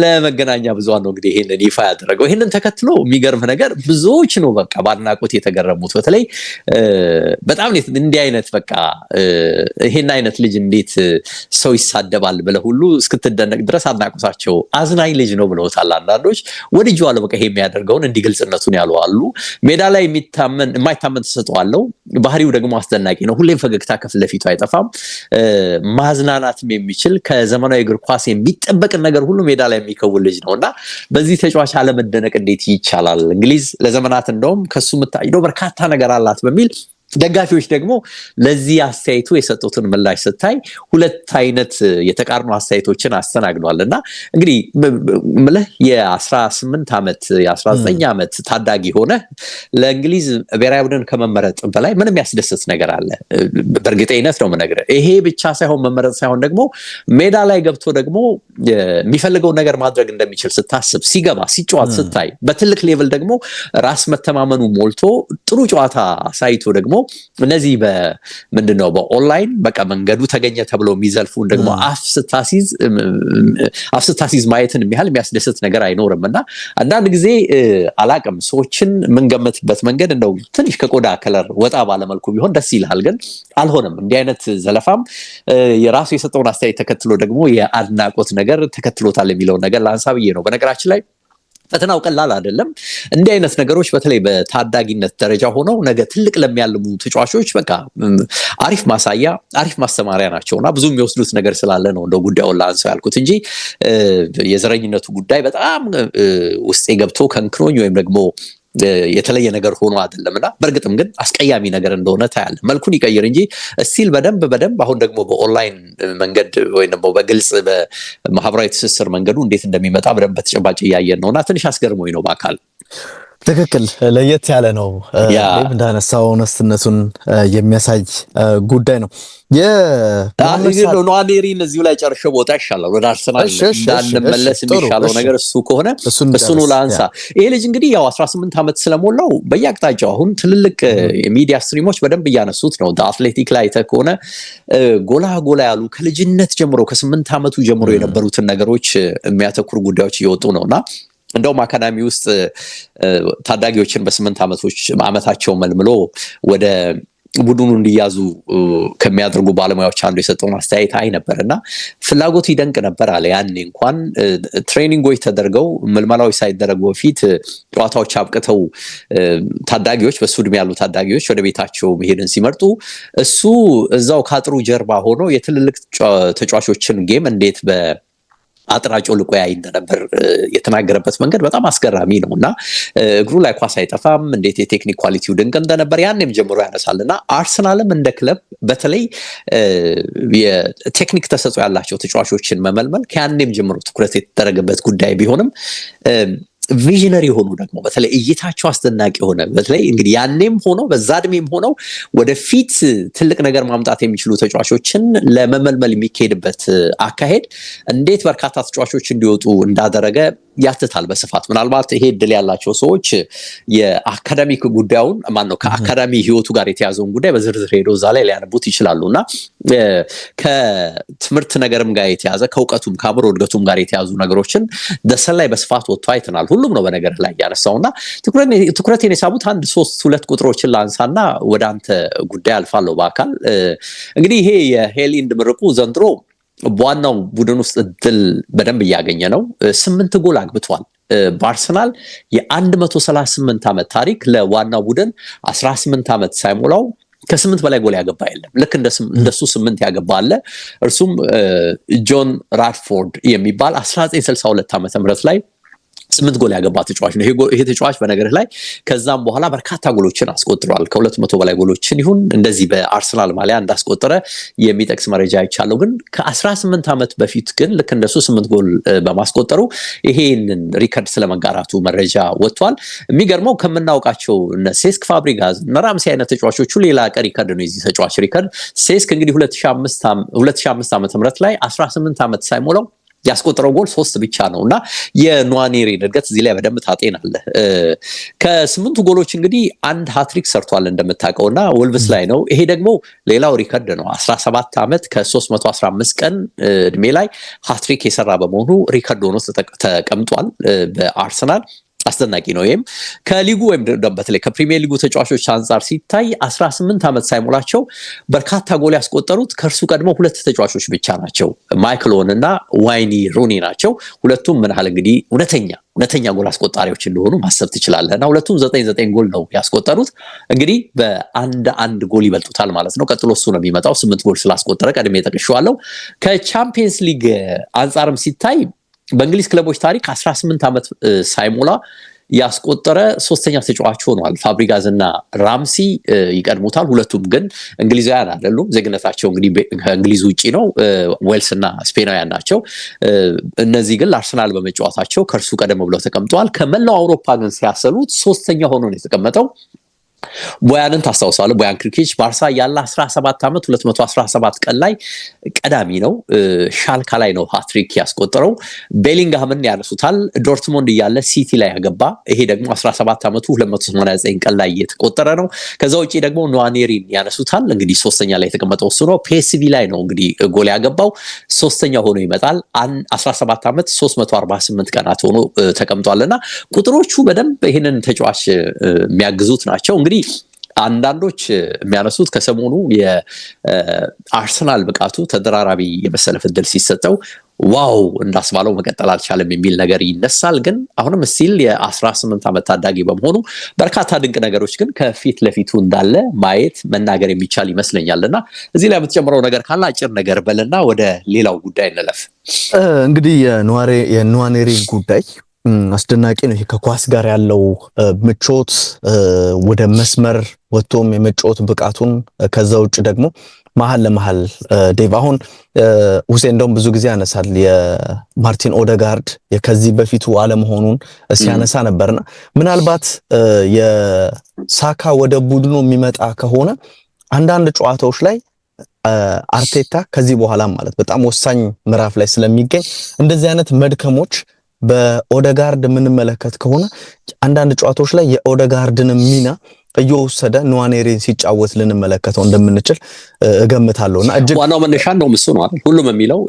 ለመገናኛ ብዙሃን ነው እንግዲህ ይሄንን ይፋ ያደረገው። ይሄንን ተከትሎ የሚገርም ነገር ብዙዎች ነው በቃ ባድናቆት የተገረሙት። በተለይ በጣም እንዲህ አይነት በቃ ይሄን አይነት ልጅ እንዴት ሰው ይሳደባል ብለው ሁሉ እስክትደነቅ ድረስ አድናቆታቸው አዝናኝ ልጅ ነው ብለውታል። አንዳንዶች ወድጄዋለሁ በቃ ይሄ የሚያደርገውን እንዲህ ግልጽነቱን ያለው አሉ። ሜዳ ላይ የማይታመን ተሰጥኦ አለው። ባህሪው ደግሞ አስደናቂ ነው። ሁሌም ፈገግታ ከፊት ለፊቱ አይጠፋም። ማዝናናትም የሚችል ከዘመናዊ እግር ኳስ የሚጠበቅ ነገር ሁሉ ሜዳ ላይ የሚከውን ልጅ ነውና በዚህ ተጫዋች አለመደነቅ እንዴት ይቻላል? እንግሊዝ ለዘመናት እንደውም ከሱ የምታይደው በርካታ ነገር አላት በሚል ደጋፊዎች ደግሞ ለዚህ አስተያየቱ የሰጡትን ምላሽ ስታይ ሁለት አይነት የተቃርኖ አስተያየቶችን አስተናግዷልና እንግዲህ ምልህ የ18 ዓመት የ19 ዓመት ታዳጊ ሆነ ለእንግሊዝ ብሔራዊ ቡድን ከመመረጥ በላይ ምንም ያስደስት ነገር አለ? በእርግጠኝነት ነው የምነግርህ። ይሄ ብቻ ሳይሆን መመረጥ ሳይሆን ደግሞ ሜዳ ላይ ገብቶ ደግሞ የሚፈልገውን ነገር ማድረግ እንደሚችል ስታስብ፣ ሲገባ ሲጫወት ስታይ፣ በትልቅ ሌቭል ደግሞ ራስ መተማመኑ ሞልቶ ጥሩ ጨዋታ ሳይቶ ደግሞ እነዚህ በምንድነው በኦንላይን በቃ መንገዱ ተገኘ ተብሎ የሚዘልፉን ደግሞ አፍ ስታሲዝ ማየትን የሚያህል የሚያስደስት ነገር አይኖርምና አንዳንድ ጊዜ አላቅም ሰዎችን የምንገምትበት መንገድ እንደው ትንሽ ከቆዳ ከለር ወጣ ባለመልኩ ቢሆን ደስ ይላል። ግን አልሆነም። እንዲህ አይነት ዘለፋም የራሱ የሰጠውን አስተያየት ተከትሎ ደግሞ የአድናቆት ነገር ተከትሎታል የሚለውን ነገር ላንሳ ብዬ ነው። በነገራችን ላይ ፈተናው ቀላል አይደለም። እንዲህ አይነት ነገሮች በተለይ በታዳጊነት ደረጃ ሆነው ነገ ትልቅ ለሚያልሙ ተጫዋቾች በቃ አሪፍ ማሳያ፣ አሪፍ ማስተማሪያ ናቸውና ብዙ የሚወስዱት ነገር ስላለ ነው እንደው ጉዳዩን ላንሳው ያልኩት እንጂ የዘረኝነቱ ጉዳይ በጣም ውስጤ ገብቶ ከንክኖኝ ወይም ደግሞ የተለየ ነገር ሆኖ አይደለምና በእርግጥም ግን አስቀያሚ ነገር እንደሆነ ታያለ። መልኩን ይቀይር እንጂ እስቲል በደንብ አሁን ደግሞ በኦንላይን መንገድ ወይም ደግሞ በግልጽ በማህበራዊ ትስስር መንገዱ እንዴት እንደሚመጣ በደንብ በተጨባጭ እያየን ነውና ትንሽ አስገርሞኝ ነው በአካል። ትክክል፣ ለየት ያለ ነው። እንዳነሳው ሆነስትነቱን የሚያሳይ ጉዳይ ነው። ኗኔሪን እዚሁ ላይ ጨርሼው ቦታ ይሻላል ወደ አርሰናል እንዳንመለስ የሚሻለው ነገር እሱ ከሆነ እሱኑ ላንሳ። ይሄ ልጅ እንግዲህ ያው 18 ዓመት ስለሞላው በየአቅጣጫው አሁን ትልልቅ የሚዲያ ስትሪሞች በደንብ እያነሱት ነው። አትሌቲክ ላይ ከሆነ ጎላ ያሉ ከልጅነት ጀምሮ ከ8 ዓመቱ ጀምሮ የነበሩትን ነገሮች የሚያተኩሩ ጉዳዮች እየወጡ ነውና እንደውም አካዳሚ ውስጥ ታዳጊዎችን በ8 ዓመታቸው መልምሎ ወደ ቡድኑ እንዲያዙ ከሚያደርጉ ባለሙያዎች አንዱ የሰጠውን አስተያየት አይ ነበርና ፍላጎቱ ይደንቅ ነበር አለ። ያኔ እንኳን ትሬኒንጎች ተደርገው ምልመላዎች ሳይደረጉ በፊት ጨዋታዎች አብቅተው ታዳጊዎች በሱ ዕድሜ ያሉ ታዳጊዎች ወደ ቤታቸው መሄድን ሲመርጡ እሱ እዛው ካጥሩ ጀርባ ሆኖ የትልልቅ ተጫዋቾችን ጌም እንዴት አጥራጮ ልቆ ያይ እንደነበር የተናገረበት መንገድ በጣም አስገራሚ ነውና እግሩ ላይ ኳስ አይጠፋም፣ እንዴት የቴክኒክ ኳሊቲው ድንቅ እንደነበር ያኔም ጀምሮ ያነሳልና አርሰናልም እንደ ክለብ በተለይ የቴክኒክ ተሰጥኦ ያላቸው ተጫዋቾችን መመልመል ከያኔም ጀምሮ ትኩረት የተደረገበት ጉዳይ ቢሆንም ቪዥነሪ ሆኑ ደግሞ በተለይ እይታቸው አስደናቂ ሆነ። በተለይ እንግዲህ ያኔም ሆኖ በዛ ዕድሜም ሆነው ወደፊት ትልቅ ነገር ማምጣት የሚችሉ ተጫዋቾችን ለመመልመል የሚካሄድበት አካሄድ እንዴት በርካታ ተጫዋቾች እንዲወጡ እንዳደረገ ያትታል በስፋት። ምናልባት ይሄ እድል ያላቸው ሰዎች የአካዳሚክ ጉዳዩን ከአካዳሚ ህይወቱ ጋር የተያዘውን ጉዳይ በዝርዝር ሄዶ እዛ ላይ ሊያነቡት ይችላሉና ከትምህርት ነገርም ጋር የተያዘ ከእውቀቱም ከአእምሮ እድገቱም ጋር የተያዙ ነገሮችን ደሰን ላይ በስፋት ወጥቶ አይተናል። ሁሉም ነው በነገር ላይ ያነሳውና ትኩረቴን የሳቡት ሁለት ቁጥሮችን ላንሳና ወደ አንተ ጉዳይ አልፋለሁ በአካል። እንግዲህ ይሄ የሄሊንድ ምርቁ ዘንድሮ በዋናው ቡድን ውስጥ እድል በደንብ እያገኘ ነው። 8 ጎል አግብቷል። በአርሰናል የ138 ዓመት ታሪክ ለዋናው ቡድን 18 ዓመት ሳይሞላው ከ8 በላይ ጎል ያገባ የለም። ልክ እንደሱ 8 ያገባ አለ። እርሱም ጆን ራድፎርድ የሚባል 1962 ዓመተ ምህረት ላይ 8 ጎል ያገባ ተጫዋች ነው። ይሄ ተጫዋች በነገርህ ላይ ከዛም በኋላ በርካታ ጎሎችን አስቆጥሯል። ከ200 በላይ ጎሎችን ይሁን እንደዚህ በአርሰናል ማሊያ እንዳስቆጠረ የሚጠቅስ መረጃ ይቻለው። ግን ከ18 ዓመት በፊት ግን ልክ እንደሱ 8 ጎል በማስቆጠሩ ይሄንን ሪከርድ ስለመጋራቱ መረጃ ወጥቷል። የሚገርመው ከምናውቃቸው ሴስክ ፋብሪጋዝ እና ራምሲ አይነት ተጫዋቾቹ ሌላ ቀሪ ሪከርድ ነው የዚህ ተጫዋች ሪከርድ። ሴስክ እንግዲህ 2005 ዓመተ ምህረት ላይ 18 ዓመት ሳይሞላው ያስቆጠረው ጎል 3 ብቻ ነውና የኗኔሪ እድገት እዚህ ላይ በደንብ ታጤናለህ። ከ8 ጎሎች እንግዲህ አንድ ሃትሪክ ሰርቷል እንደምታውቀውና ወልቭስ ላይ ነው። ይሄ ደግሞ ሌላው ሪከርድ ነው። 17 ዓመት ከ315 ቀን እድሜ ላይ ሃትሪክ የሰራ በመሆኑ ሪከርድ ሆኖ ተቀምጧል በአርሰናል። አስደናቂ ነው። ይሄም ከሊጉ ወይም በተለይ ከፕሪሚየር ሊጉ ተጫዋቾች አንፃር ሲታይ 18 ዓመት ሳይሞላቸው በርካታ ጎል ያስቆጠሩት ከእርሱ ቀድሞ 2 ተጫዋቾች ብቻ ናቸው። ማይክል ኦወን እና ዋይኒ ሩኒ ናቸው። ሁለቱም ምን ያህል እንግዲህ እውነተኛ ጎል አስቆጣሪዎች እንደሆኑ ማሰብ ትችላለህና ሁለቱም 9 ጎል ነው ያስቆጠሩት። እንግዲህ በአንድ ጎል ይበልጡታል ማለት ነው። ቀጥሎ እሱ ነው የሚመጣው 8 ጎል ስላስቆጠረ ቀድሜ ጠቅሼዋለሁ። ከቻምፒየንስ ሊግ አንፃርም ሲታይ በእንግሊዝ ክለቦች ታሪክ 18 ዓመት ሳይሞላ ያስቆጠረ ሶስተኛ ተጫዋች ሆኗል። ፋብሪጋዝና ራምሲ ይቀድሙታል። ሁለቱም ግን እንግሊዛውያን አይደሉም። ዜግነታቸው እንግዲህ ከእንግሊዝ ውጪ ነው። ዌልስና ስፔናውያን ናቸው። እነዚህ ግን ለአርሰናል በመጫወታቸው ከእርሱ ቀደም ብለው ተቀምጠዋል። ከመላው አውሮፓ ግን ሲያሰሉት ሶስተኛ ሆኖ ነው የተቀመጠው። ቦያንን ታስታውሳለህ? ቦያን ክሪኪች ባርሳ ያለ 17 ዓመት 217 ቀን ላይ ቀዳሚ ነው። ሻልካ ላይ ነው ሃትሪክ ያስቆጠረው። ቤሊንግሃምን ያነሱታል። ዶርትሞንድ እያለ ሲቲ ላይ ያገባ፣ ይሄ ደግሞ 17 ዓመቱ 289 ቀን ላይ የተቆጠረ ነው። ከዛ ውጪ ደግሞ ኗኔሪን ያነሱታል። እንግዲህ ሶስተኛ ላይ የተቀመጠው እሱ ነው። ፒኤስቪ ላይ ነው እንግዲህ ጎል ያገባው፣ ሶስተኛ ሆኖ ይመጣል። 17 ዓመት 348 ቀናት ሆኖ ተቀምጧልና ቁጥሮቹ በደንብ ይህንን ተጫዋች የሚያግዙት ናቸው። እንግዲህ አንዳንዶች የሚያነሱት ከሰሞኑ የአርሰናል ብቃቱ ተደራራቢ የመሰለፍ እድል ሲሰጠው ዋው እንዳስባለው መቀጠል አልቻለም የሚል ነገር ይነሳል። ግን አሁንም ስቲል የ18 ዓመት ታዳጊ በመሆኑ በርካታ ድንቅ ነገሮች ግን ከፊት ለፊቱ እንዳለ ማየት መናገር የሚቻል ይመስለኛልና እዚህ ላይ የምትጨምረው ነገር ካለ አጭር ነገር በልና ወደ ሌላው ጉዳይ እንለፍ። እንግዲህ የኗኔሪ ጉዳይ አስደናቂ ነው። ይሄ ከኳስ ጋር ያለው ምቾት፣ ወደ መስመር ወጥቶም የመጫወት ብቃቱን፣ ከዛ ውጭ ደግሞ መሀል ለመሀል ዴቭ አሁን ሁሴን እንደውም ብዙ ጊዜ ያነሳል የማርቲን ኦደጋርድ ከዚህ በፊቱ አለመሆኑን ሲያነሳ ነበርና ምናልባት የሳካ ወደ ቡድኑ የሚመጣ ከሆነ አንዳንድ ጨዋታዎች ላይ አርቴታ ከዚህ በኋላ ማለት በጣም ወሳኝ ምዕራፍ ላይ ስለሚገኝ እንደዚህ አይነት መድከሞች በኦደጋርድ የምንመለከት ከሆነ አንዳንድ ጨዋታዎች ላይ የኦደጋርድን ሚና እየወሰደ ኗኔሪን ሲጫወት ልንመለከተው እንደምንችል እገምታለሁና እጅግ ዋናው መነሻ ነው እሱ ነው አይደል? ሁሉም የሚለው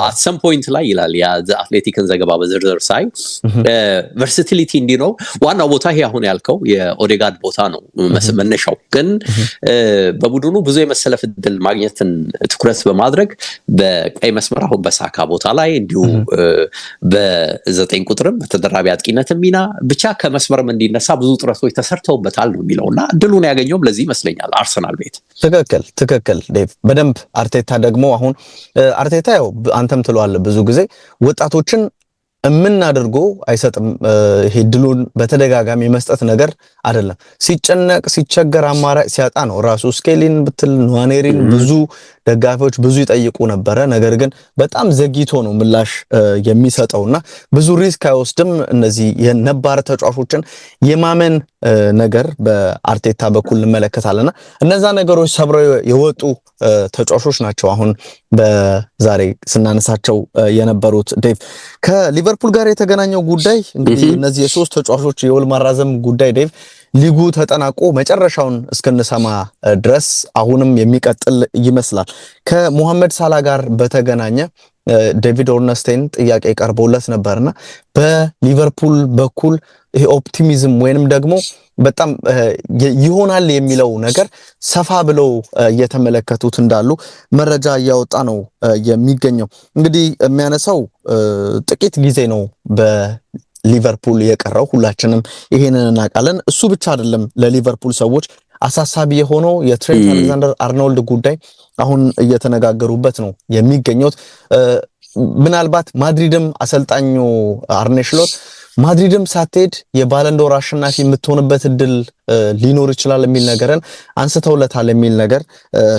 at some point ላይ ይላል ያ አትሌቲክን ዘገባ በዝርዝር ሳይ ቨርሳቲሊቲ እንዲህ ነው ዋናው ቦታ ይሄ አሁን ያልከው የኦዴጋርድ ቦታ ነው መነሻው። ግን በቡድኑ ብዙ የመሰለፍ እድል ማግኘትን ትኩረት በማድረግ በቀይ መስመር አሁን በሳካ ቦታ ላይ እንዲሁ በ9 ቁጥርም በተደራቢ አጥቂነት ሚና ብቻ ከመስመርም እንዲነሳ ብዙ ጥረቶች ተሰርተውበታል ነው የሚለውና እድሉን ያገኘውም ለዚህ ይመስለኛል አርሰናል ቤት። ትክክል ዴቭ በደንብ አርቴታ ደግሞ አሁን አርቴታ ያው አንተም ትለዋለህ ብዙ ጊዜ ወጣቶችን ምን አድርጎ አይሰጥም። ይሄ ድሉን በተደጋጋሚ መስጠት ነገር አይደለም። ሲጨነቅ ሲቸገር አማራጭ ሲያጣ ነው ራሱ ስኬሊን ብትል ኗኔሪን ብዙ ደጋፊዎች ብዙ ይጠይቁ ነበረ። ነገር ግን በጣም ዘግይቶ ነው ምላሽ የሚሰጠውና ብዙ ሪስክ አይወስድም። እነዚህ የነባር ተጫዋቾችን የማመን ነገር በአርቴታ በኩል እንመለከታለና እነዛ ነገሮች ሰብረው የወጡ ተጫዋቾች ናቸው አሁን በዛሬ ስናነሳቸው የነበሩት። ዴቭ ከሊቨርፑል ጋር የተገናኘው ጉዳይ እንግዲህ እነዚህ የሶስት ተጫዋቾች የውል ማራዘም ጉዳይ ዴቭ ሊጉ ተጠናቆ መጨረሻውን እስከነሰማ ድረስ አሁንም የሚቀጥል ይመስላል። ከሞሐመድ ሳላ ጋር በተገናኘ ዴቪድ ኦርነስቴን ጥያቄ ቀርቦለት ነበርና በሊቨርፑል በኩል ይሄ ኦፕቲሚዝም ወይንም ደግሞ በጣም ይሆናል የሚለው ነገር ሰፋ ብለው እየተመለከቱት እንዳሉ መረጃ እያወጣ ነው የሚገኘው። እንግዲህ የሚያነሳው ጥቂት ጊዜ ነው በሊቨርፑል የቀረው፣ ሁላችንም ይሄንን እናውቃለን። እሱ ብቻ አይደለም ለሊቨርፑል ሰዎች አሳሳቢ የሆነው የትሬንት አሌክዛንደር አርኖልድ ጉዳይ አሁን እየተነጋገሩበት ነው የሚገኙት። ምናልባት ማድሪድም አሰልጣኙ አርኔ ስሎት ማድሪድም ሳትሄድ የባለንዶር አሸናፊ የምትሆንበት እድል ሊኖር ይችላል የሚል ነገርን አንስተውለታል የሚል ነገር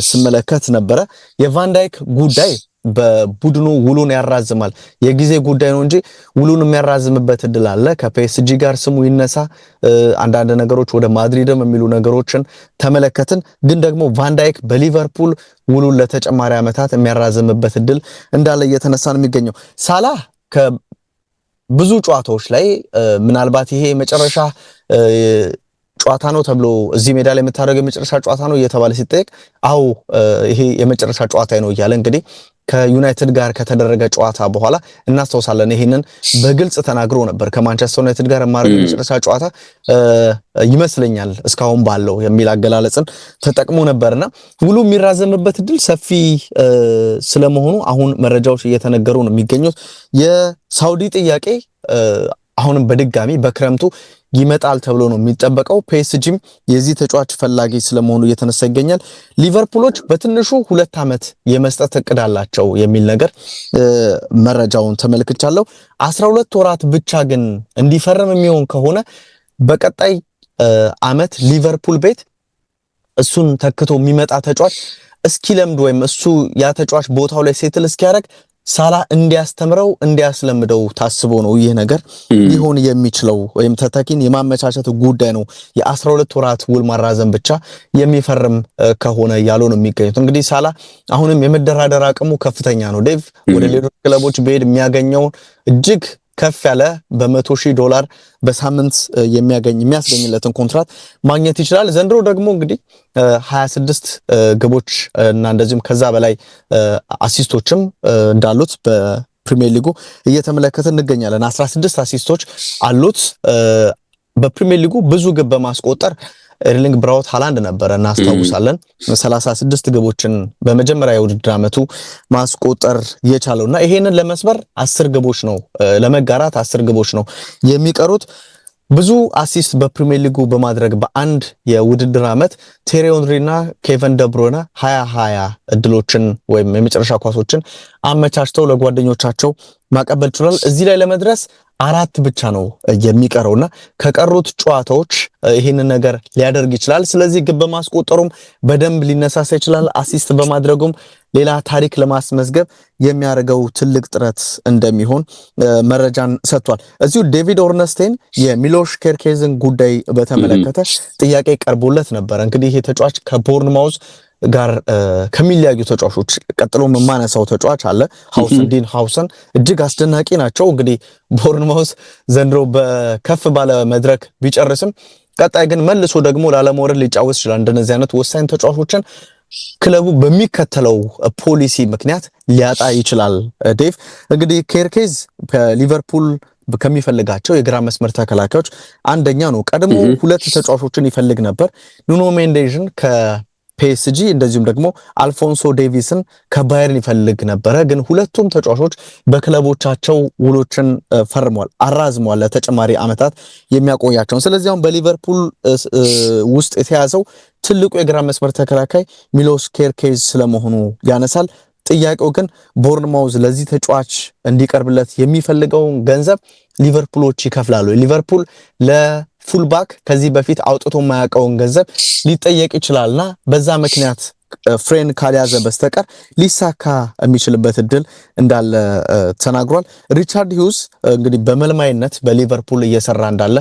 ስመለከት ነበረ። የቫንዳይክ ጉዳይ በቡድኑ ውሉን ያራዝማል፣ የጊዜ ጉዳይ ነው እንጂ ውሉን የሚያራዝምበት እድል አለ። ከፒኤስጂ ጋር ስሙ ይነሳ አንዳንድ ነገሮች ወደ ማድሪድም የሚሉ ነገሮችን ተመለከትን። ግን ደግሞ ቫንዳይክ በሊቨርፑል ውሉን ለተጨማሪ ዓመታት የሚያራዝምበት እድል እንዳለ እየተነሳ ነው የሚገኘው። ሳላህ ብዙ ጨዋታዎች ላይ ምናልባት ይሄ መጨረሻ ጨዋታ ነው ተብሎ እዚህ ሜዳ ላይ የምታደርገው የመጨረሻ ጨዋታ ነው እየተባለ ሲጠየቅ አው ይሄ የመጨረሻ ጨዋታ ነው እያለ እንግዲህ ከዩናይትድ ጋር ከተደረገ ጨዋታ በኋላ እናስተውሳለን። ይሄንን በግልጽ ተናግሮ ነበር። ከማንቸስተር ዩናይትድ ጋር የማደርገው የመጨረሻ ጨዋታ ይመስለኛል እስካሁን ባለው የሚል አገላለጽን ተጠቅሞ ነበርና ውሉ የሚራዘምበት እድል ሰፊ ስለመሆኑ አሁን መረጃዎች እየተነገሩ ነው የሚገኙት። የሳውዲ ጥያቄ አሁንም በድጋሚ በክረምቱ ይመጣል ተብሎ ነው የሚጠበቀው። ፒኤስጂም የዚህ ተጫዋች ፈላጊ ስለመሆኑ እየተነሳ ይገኛል። ሊቨርፑሎች በትንሹ 2 ዓመት የመስጠት እቅድ አላቸው የሚል ነገር መረጃውን ተመልክቻለሁ። 12 ወራት ብቻ ግን እንዲፈርም የሚሆን ከሆነ በቀጣይ ዓመት ሊቨርፑል ቤት እሱን ተክቶ የሚመጣ ተጫዋች እስኪለምድ ወይም እሱ ያ ተጫዋች ቦታው ላይ ሴትል እስኪያደርግ ሳላ እንዲያስተምረው እንዲያስለምደው ታስቦ ነው ይህ ነገር ሊሆን የሚችለው ወይም ተተኪን የማመቻቸት ጉዳይ ነው። የ12 ወራት ውል ማራዘም ብቻ የሚፈርም ከሆነ ያለው ነው የሚገኙት። እንግዲህ ሳላ አሁንም የመደራደር አቅሙ ከፍተኛ ነው። ዴቭ ወደ ሌሎች ክለቦች በሄድ የሚያገኘው እጅግ ከፍ ያለ $100,000 በሳምንት የሚያስገኝለትን ኮንትራት ማግኘት ይችላል። ዘንድሮ ደግሞ እንግዲህ 26 ግቦች እና እንደዚሁም ከዛ በላይ አሲስቶችም እንዳሉት በፕሪሚየር ሊጉ እየተመለከተ እንገኛለን። 16 አሲስቶች አሉት። በፕሪሚየር ሊጉ ብዙ ግብ በማስቆጠር ኤርሊንግ ብራውት ሃላንድ ነበረ እናስታውሳለን። 36 ግቦችን በመጀመሪያ የውድድር ዓመቱ ማስቆጠር የቻለውና ይሄንን ለመስበር 10 ግቦች ነው ለመጋራት 10 ግቦች ነው የሚቀሩት። ብዙ አሲስት በፕሪሚየር ሊጉ በማድረግ በአንድ የውድድር ዓመት ቴሪ ሄንሪና ኬቨን ደብሮና 20 እድሎችን ወይም የመጨረሻ ኳሶችን አመቻችተው ለጓደኞቻቸው ማቀበል ችሏል። እዚህ ላይ ለመድረስ 4 ብቻ ነው የሚቀረውና ከቀሩት ጨዋታዎች ይሄንን ነገር ሊያደርግ ይችላል። ስለዚህ ግብ በማስቆጠሩም በደንብ ሊነሳሳ ይችላል። አሲስት በማድረጉም ሌላ ታሪክ ለማስመዝገብ የሚያደርገው ትልቅ ጥረት እንደሚሆን መረጃን ሰጥቷል። እዚሁ ዴቪድ ኦርነስቴን የሚሎሽ ኬርኬዝን ጉዳይ በተመለከተ ጥያቄ ቀርቦለት ነበር። እንግዲህ ይሄ ተጫዋች ከቦርንማውዝ ጋር ከሚለያዩ ተጫዋቾች ቀጥሎ የማነሳው ተጫዋች አለ ዲን ሃውሰን እጅግ አስደናቂ ናቸው። እንግዲህ ቦርንማውዝ ዘንድሮ በከፍ ባለ መድረክ ቢጨርስም ቀጣይ ግን መልሶ ደግሞ ላለመውረድ ሊጫወት ይችላል። እንደነዚህ አይነት ወሳኝ ተጫዋቾችን ክለቡ በሚከተለው ፖሊሲ ምክንያት ሊያጣ ይችላል። ዴቭ እንግዲህ ኬርኬዝ ከሊቨርፑል ከሚፈልጋቸው የግራ መስመር ተከላካዮች አንደኛ ነው። ቀድሞ 2 ተጫዋቾችን ይፈልግ ነበር። ኑኖ ሜንዴዥን ከፒኤስጂ እንደዚሁም ደግሞ አልፎንሶ ዴቪስን ከባየርን ይፈልግ ነበረ። ግን ሁለቱም ተጫዋቾች በክለቦቻቸው ውሎችን ፈርመዋል፣ አራዝመዋል ለተጨማሪ ዓመታት የሚያቆያቸውን። ስለዚህ አሁን በሊቨርፑል ውስጥ የተያዘው ትልቁ የግራ መስመር ተከላካይ ሚሎሽ ኬርኬዝ ስለመሆኑ ያነሳል። ጥያቄው ግን ቦርንማውዝ ለዚህ ተጫዋች እንዲቀርብለት የሚፈልገውን ገንዘብ ሊቨርፑሎች ይከፍላሉ። ሊቨርፑል ለፉልባክ ከዚህ በፊት አውጥቶ የማያውቀውን ገንዘብ ሊጠየቅ ይችላልና በዛ ምክንያት ፍሬን ካልያዘ በስተቀር ሊሳካ የሚችልበት እድል እንዳለ ተናግሯል። ሪቻርድ ሂውስ እንግዲህ በመልማይነት በሊቨርፑል እየሰራ እንዳለ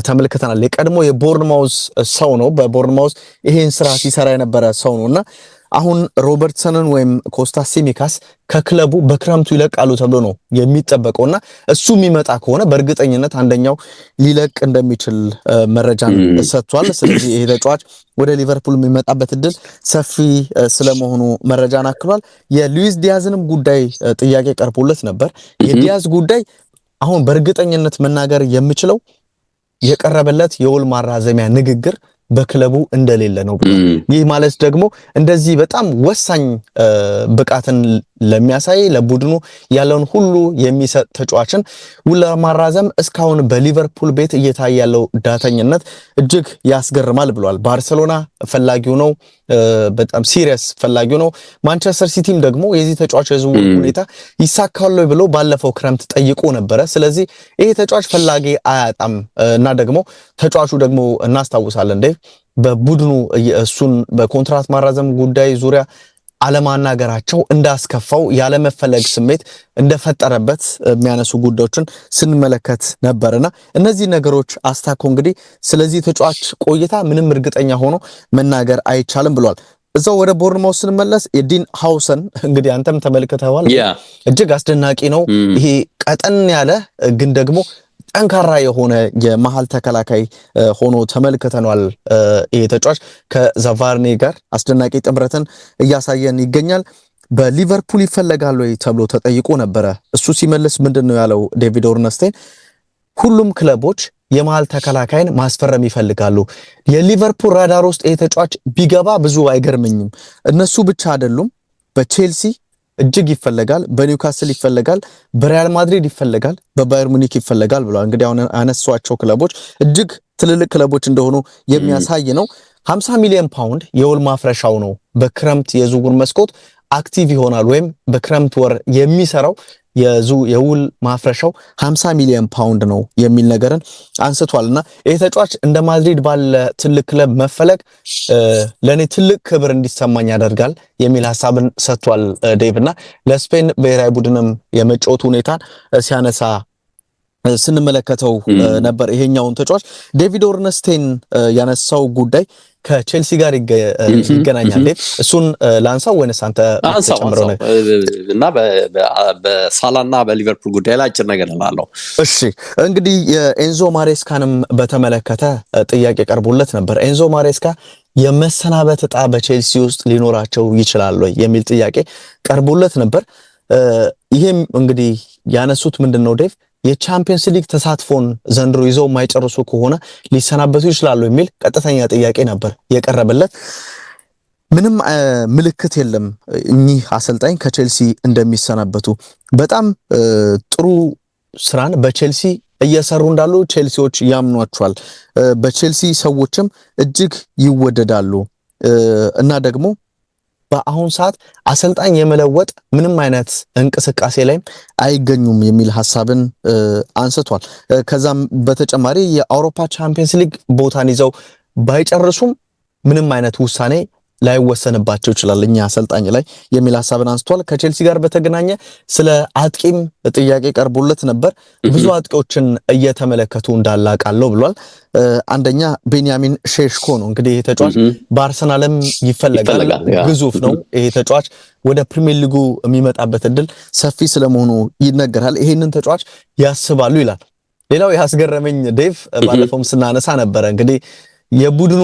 ተመልክተናል። የቀድሞ የቦርንማውዝ ሰው ነው። በቦርንማውዝ ይሄን ስራ ሲሰራ የነበረ ሰው ነውና አሁን ሮበርትሰንን ወይም ኮስታስ ሲሚካስ ከክለቡ በክረምቱ ይለቃሉ ተብሎ ነው የሚጠበቀውና እሱ የሚመጣ ከሆነ በእርግጠኝነት አንደኛው ሊለቅ እንደሚችል መረጃን ሰጥቷል። ስለዚህ ይሄ ተጫዋች ወደ ሊቨርፑል የሚመጣበት እድል ሰፊ ስለመሆኑ መረጃን አክሏል። የሉዊስ ዲያዝንም ጉዳይ ጥያቄ ቀርቦለት ነበር። የዲያዝ ጉዳይ አሁን በእርግጠኝነት መናገር የምችለው የቀረበለት የውል ማራዘሚያ ንግግር በክለቡ እንደሌለ ነው ብሎ ይህ ማለት ደግሞ እንደዚህ በጣም ወሳኝ ብቃትን ለሚያሳይ ለቡድኑ ያለውን ሁሉ የሚሰጥ ተጫዋችን ውል ማራዘም እስካሁን በሊቨርፑል ቤት እየታየ ያለው ዳተኝነት እጅግ ያስገርማል ብሏል። ባርሴሎና ፈላጊው ነው፣ በጣም ሲሪየስ ፈላጊው ነው። ማንቸስተር ሲቲም ደግሞ የዚህ ተጫዋች የዝውውር ሁኔታ ይሳካል ብሎ ባለፈው ክረምት ጠይቆ ነበረ። ስለዚህ ይሄ ተጫዋች ፈላጊ አያጣም እና ደግሞ ተጫዋቹ ደግሞ እናስታውሳለን እንዴ በቡድኑ እሱን በኮንትራት ማራዘም ጉዳይ ዙሪያ አለማናገራቸው እንዳስከፋው ያለመፈለግ ስሜት እንደፈጠረበት የሚያነሱ ጉዳዮችን ስንመለከት ነበርና እነዚህ ነገሮች አስታኮ እንግዲህ ስለዚህ ተጫዋች ቆይታ ምንም እርግጠኛ ሆኖ መናገር አይቻልም ብሏል። እዛው ወደ ቦርንማውዝ ስንመለስ የዲን ሃውሰን እንግዲህ አንተም ተመልክተዋል። እጅግ አስደናቂ ነው። ይሄ ቀጠን ያለ ግን ደግሞ ጠንካራ የሆነ የመሃል ተከላካይ ሆኖ ተመልክተናል። ይሄ ተጫዋች ከዛቫርኔ ጋር አስደናቂ ጥምረትን እያሳየን ይገኛል። በሊቨርፑል ይፈለጋል ወይ ተብሎ ተጠይቆ ነበረ። እሱ ሲመልስ ምንድነው ያለው ዴቪድ ኦርነስቴን ሁሉም ክለቦች የመሃል ተከላካይን ማስፈረም ይፈልጋሉ። የሊቨርፑል ራዳር ውስጥ ይሄ ተጫዋች ቢገባ ብዙ አይገርመኝም። እነሱ ብቻ አይደሉም፣ በቼልሲ እጅግ ይፈለጋል፣ በኒውካስል ይፈለጋል፣ በሪያል ማድሪድ ይፈለጋል፣ በባየር ሙኒክ ይፈለጋል ብሏል። እንግዲህ አሁን አነሷቸው ክለቦች እጅግ ትልልቅ ክለቦች እንደሆኑ የሚያሳይ ነው። 50 ሚሊዮን ፓውንድ የውል ማፍረሻው ነው። በክረምት የዝውውር መስኮት አክቲቭ ይሆናል ወይም በክረምት ወር የሚሰራው የውል ማፍረሻው 50 ሚሊዮን ፓውንድ ነው የሚል ነገርን አንስቷልና ይህ ተጫዋች እንደ ማድሪድ ባለ ትልቅ ክለብ መፈለግ ለኔ ትልቅ ክብር እንዲሰማኝ ያደርጋል የሚል ሐሳብን ሰጥቷል ዴቭ። እና ለስፔን ብሔራዊ ቡድንም የመጫወቱ ሁኔታን ሲያነሳ ስንመለከተው ነበር። ይሄኛውን ተጫዋች ዴቪድ ኦርነስቴን ያነሳው ጉዳይ ከቼልሲ ጋር ይገናኛል። እሱን ላንሳው ወይስ አንተ ተጨምረው ነው? እና በሳላና በሊቨርፑል ጉዳይ ላይ አጭር ነገር እላለሁ። እሺ እንግዲህ የኤንዞ ማሬስካንም በተመለከተ ጥያቄ ቀርቦለት ነበር። ኤንዞ ማሬስካ የመሰናበት ዕጣ በቼልሲ ውስጥ ሊኖራቸው ይችላል ወይ የሚል ጥያቄ ቀርቦለት ነበር። ይሄም እንግዲህ ያነሱት ምንድነው ዴቭ የቻምፒየንስ ሊግ ተሳትፎን ዘንድሮ ይዘው የማይጨርሱ ከሆነ ሊሰናበቱ ይችላሉ የሚል ቀጥተኛ ጥያቄ ነበር የቀረበለት። ምንም ምልክት የለም እኚህ አሰልጣኝ ከቼልሲ እንደሚሰናበቱ። በጣም ጥሩ ስራን በቼልሲ እየሰሩ እንዳሉ ቼልሲዎች ያምኗቸዋል። በቼልሲ ሰዎችም እጅግ ይወደዳሉ እና ደግሞ በአሁን ሰዓት አሰልጣኝ የመለወጥ ምንም አይነት እንቅስቃሴ ላይም አይገኙም የሚል ሐሳብን አንስቷል። ከዛም በተጨማሪ የአውሮፓ ቻምፒየንስ ሊግ ቦታን ይዘው ባይጨርሱም ምንም አይነት ውሳኔ ላይወሰንባቸው ይችላል እኛ አሰልጣኝ ላይ የሚል ሐሳብን አንስቷል። ከቼልሲ ጋር በተገናኘ ስለ አጥቂም ጥያቄ ቀርቦለት ነበር። ብዙ አጥቂዎችን እየተመለከቱ እንዳላቃለው ብሏል። አንደኛ ቤንያሚን ሼሽኮ ነው። እንግዲህ ይሄ ተጫዋች በአርሰናልም ይፈለጋል፣ ግዙፍ ነው። ይሄ ተጫዋች ወደ ፕሪሚየር ሊጉ የሚመጣበት እድል ሰፊ ስለመሆኑ ይነገራል። ይሄንን ተጫዋች ያስባሉ ይላል። ሌላው ያስገረመኝ ዴቭ ባለፈውም ስናነሳ ነበረ እንግዲህ የቡድኑ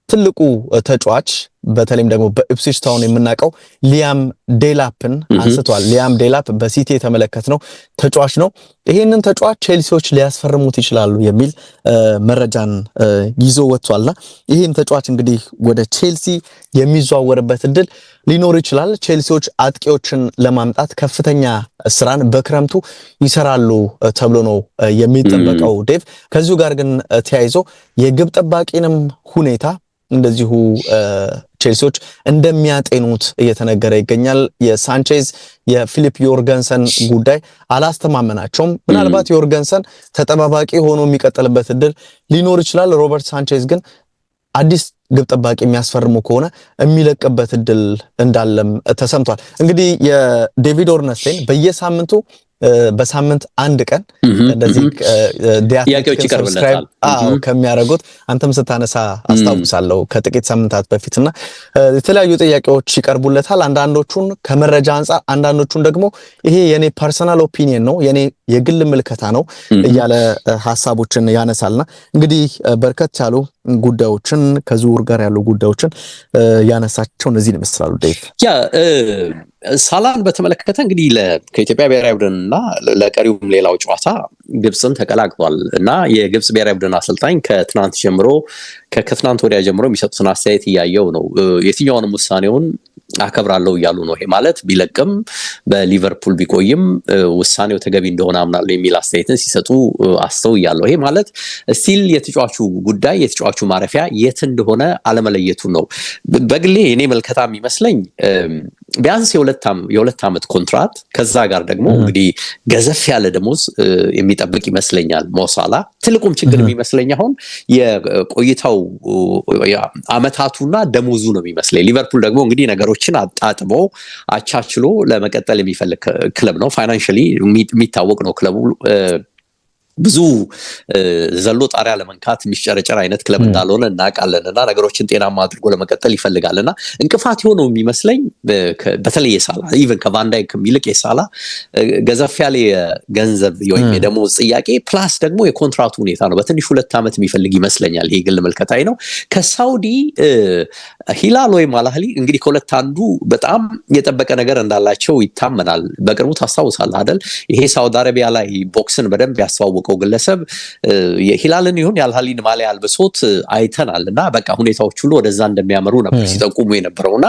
ትልቁ ተጫዋች በተለይም ደግሞ በኢፕስዊች ታውን የምናውቀው ሊያም ዴላፕን አንስቷል። ሊያም ዴላፕ በሲቲ የተመለከትነው ተጫዋች ነው። ይሄንን ተጫዋች ቼልሲዎች ሊያስፈርሙት ይችላሉ የሚል መረጃን ይዞ ወጥቷልና ይሄን ተጫዋች እንግዲህ ወደ ቼልሲ የሚዘዋወርበት እድል ሊኖር ይችላል። ቼልሲዎች አጥቂዎችን ለማምጣት ከፍተኛ ስራን በክረምቱ ይሰራሉ ተብሎ ነው የሚጠበቀው ዴቭ። ከዚሁ ጋር ግን ተያይዞ የግብ ጠባቂንም ሁኔታ እንደዚሁ ቼልሲዎች እንደሚያጤኑት እየተነገረ ይገኛል። የሳንቼዝ የፊሊፕ ዮርገንሰን ጉዳይ አላስተማመናቸውም። ምናልባት ዮርገንሰን ተጠባባቂ ሆኖ የሚቀጥልበት እድል ሊኖር ይችላል። ሮበርት ሳንቼዝ ግን አዲስ ግብ ጠባቂ የሚያስፈርሙ ከሆነ የሚለቅበት እድል እንዳለም ተሰምቷል። እንግዲህ የዴቪድ ኦርነስቴን በየሳምንቱ በሳምንት አንድ ቀን እንደዚህ ጥያቄዎች ይቀርብለታል ከሚያደርጉት አንተም ስታነሳ አስታውሳለሁ ከጥቂት ሳምንታት በፊትና የተለያዩ ጥያቄዎች ይቀርቡለታል። አንዳንዶቹን ከመረጃ አንፃር፣ አንዳንዶቹን ደግሞ ይሄ የኔ ፐርሰናል ኦፒኒየን ነው የኔ የግል ምልከታ ነው እያለ ሐሳቦችን ያነሳልና እንግዲህ በርከት ያሉ ጉዳዮችን ከዝውውር ጋር ያሉ ጉዳዮችን ያነሳቸው እነዚህ ይመስላሉ። ዴቭ ሳላን በተመለከተ እንግዲህ ከኢትዮጵያ ብሔራዊ ቡድንና ለቀሪውም ሌላው ጨዋታ ግብጽን ተቀላቅሏል እና የግብጽ ብሔራዊ ቡድን አሰልጣኝ ከትናንት ወዲያ ጀምሮ የሚሰጡትን አስተያየት እያየው ነው። የትኛውንም ውሳኔውን አከብራለሁ እያሉ ነው። ይሄ ማለት ቢለቅም በሊቨርፑል ቢቆይም ውሳኔው ተገቢ እንደሆነ አምናለሁ የሚል አስተያየትን ሲሰጡ አስተውያለሁ። ይሄ ማለት ስቲል የተጫዋቹ ጉዳይ የተጫዋቹ ማረፊያ የት እንደሆነ አለመለየቱ ነው። በግሌ እኔ መልከታ የሚመስለኝ ቢያንስ የሁለት ዓመት ኮንትራት ከዛ ጋር ደግሞ እንግዲህ ገዘፍ ያለ ደሞዝ የሚጠብቅ ይመስለኛል። ሞሳላ ትልቁም ችግር የሚመስለኝ አሁን የቆይታው አመታቱና ደሞዙ ነው የሚመስለኝ። ሊቨርፑል ደግሞ እንግዲህ ነገሮችን አጣጥሞ አቻችሎ ለመቀጠል የሚፈልግ ክለብ ነው። ፋይናንሻሊ የሚታወቅ ነው ክለቡ። ብዙ ዘሎ ጣሪያ ለመንካት የሚጨረጨር አይነት ክለብ እንዳልሆነ እናውቃለንና ነገሮችን ጤናማ አድርጎ ለመቀጠል ይፈልጋልና እንቅፋት የሆነው የሚመስለኝ በተለይ የሳላ ኢቨን ከቫንዳይክ የሚልቅ የሳላ ገዘፍ ያለ የገንዘብ ወይም የደሞዝ ጥያቄ ፕላስ ደግሞ የኮንትራቱ ሁኔታ ነው። በትንሽ 2 ዓመት የሚፈልግ ይመስለኛል። ይሄ ግል መልከታዬ ነው። ከሳውዲ ሂላል ወይም አልአህሊ እንግዲህ ከሁለት አንዱ በጣም የጠበቀ ነገር እንዳላቸው ይታመናል። በቅርቡ ታስታውሳለህ አይደል? ይሄ ሳውዲ አረቢያ ላይ ቦክስን በደንብ ያስተዋወቀው ግለሰብ የሂላልን ይሁን የአልአህሊን ማሊያ አልብሶት አይተናል እና በቃ ሁኔታዎች ሁሉ ወደዛ እንደሚያመሩ ነበር ሲጠቁሙ የነበረውና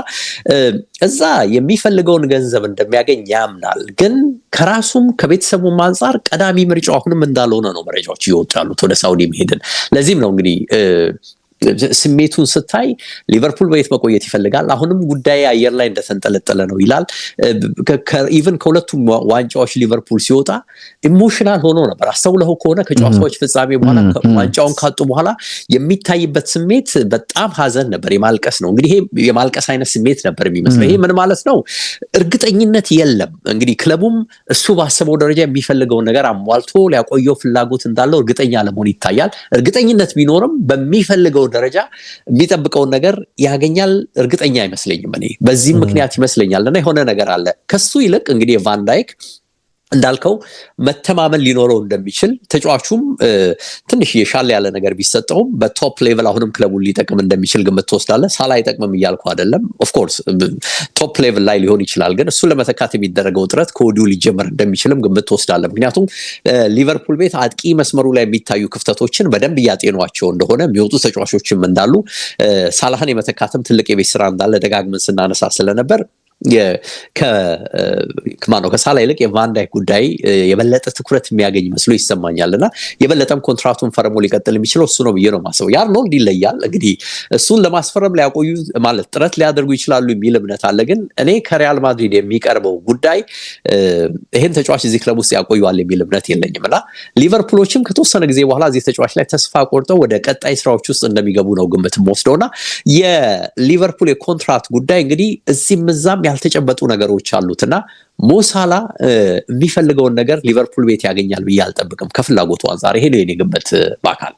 እዛ የሚፈልገውን ገንዘብ እንደሚያገኝ ያምናል። ግን ከራሱም ከቤተሰቡም አንፃር ቀዳሚ ምርጫው አሁንም እንዳልሆነ ነው መረጃዎች እየወጡ ያሉት ወደ ሳውዲ መሄድን። ለዚህም ነው እንግዲህ ስሜቱን ስታይ ሊቨርፑል በየት መቆየት ይፈልጋል። አሁንም ጉዳይ አየር ላይ እንደተንጠለጠለ ነው ይላል። ኢቭን ከሁለቱም ዋንጫዎች ሊቨርፑል ሲወጣ ኢሞሽናል ሆኖ ነበር። አስተውለው ከሆነ ከጨዋታዎች ፍጻሜ በኋላ ዋንጫውን ካጡ በኋላ የሚታይበት ስሜት በጣም ሀዘን ነበር፣ የማልቀስ ነው። እንግዲህ ይሄ የማልቀስ አይነት ስሜት ነበር የሚመስለው። ይሄ ምን ማለት ነው? እርግጠኝነት የለም። እንግዲህ ክለቡም እሱ ባሰበው ደረጃ የሚፈልገውን ነገር አሟልቶ ሊያቆየው ፍላጎት እንዳለው እርግጠኛ ለመሆን ይታያል። እርግጠኝነት ቢኖርም በሚፈልገው ደረጃ የሚጠብቀውን ነገር ያገኛል እርግጠኛ አይመስለኝም። እኔ በዚህም ምክንያት ይመስለኛልና የሆነ ነገር አለ። ከሱ ይልቅ እንግዲህ ቫን ዳይክ እንዳልከው መተማመን ሊኖረው እንደሚችል ተጫዋቹም ትንሽ የሻለ ያለ ነገር ቢሰጠውም በቶፕ ሌቭል አሁንም ክለቡን ሊጠቅም እንደሚችል ግምት ትወስዳለህ። ሳላ አይጠቅምም እያልኩ አይደለም። ኦፍ ኮርስ ቶፕ ሌቭል ላይ ሊሆን ይችላል፣ ግን እሱን ለመተካት የሚደረገው ጥረት ከወዲሁ ሊጀመር እንደሚችልም ግምት ትወስዳለህ። ምክንያቱም ሊቨርፑል ቤት አጥቂ መስመሩ ላይ የሚታዩ ክፍተቶችን በደንብ እያጤኗቸው እንደሆነ የሚወጡ ተጫዋቾችም እንዳሉ ሳላህን የመተካትም ትልቅ የቤት ስራ እንዳለ ደጋግመን ስናነሳ ስለነበር ከሳላ ይልቅ የቫን ዳይክ ጉዳይ የበለጠ ትኩረት የሚያገኝ መስሎ ይሰማኛልና የበለጠም ኮንትራቱን ፈርሞ ሊቀጥል የሚችለው እሱ ነው ብዬ ነው ማሰው። የአርኖልድ ይለያል። እንግዲህ እሱን ለማስፈረም ሊያቆዩ ማለት ጥረት ሊያደርጉ ይችላሉ የሚል እምነት አለ። ግን እኔ ከሪያል ማድሪድ የሚቀርበው ጉዳይ ይሄን ተጫዋች እዚህ ክለብ ውስጥ ያቆየዋል የሚል እምነት የለኝምና ሊቨርፑሎችም ከተወሰነ ጊዜ በኋላ እዚህ ተጫዋች ላይ ተስፋ ቆርጠው ወደ ቀጣይ ስራዎች ውስጥ እንደሚገቡ ነው ግምት ወስደውና የሊቨርፑል የኮንትራት ጉዳይ እንግዲህ እዚህም እዛም ያልተጨበጡ ነገሮች አሉትና ሞሳላ የሚፈልገውን ነገር ሊቨርፑል ቤት ያገኛል ብዬ አልጠብቅም ከፍላጎቱ አንፃር። ይሄ ነው የኔ ግምት። በአካል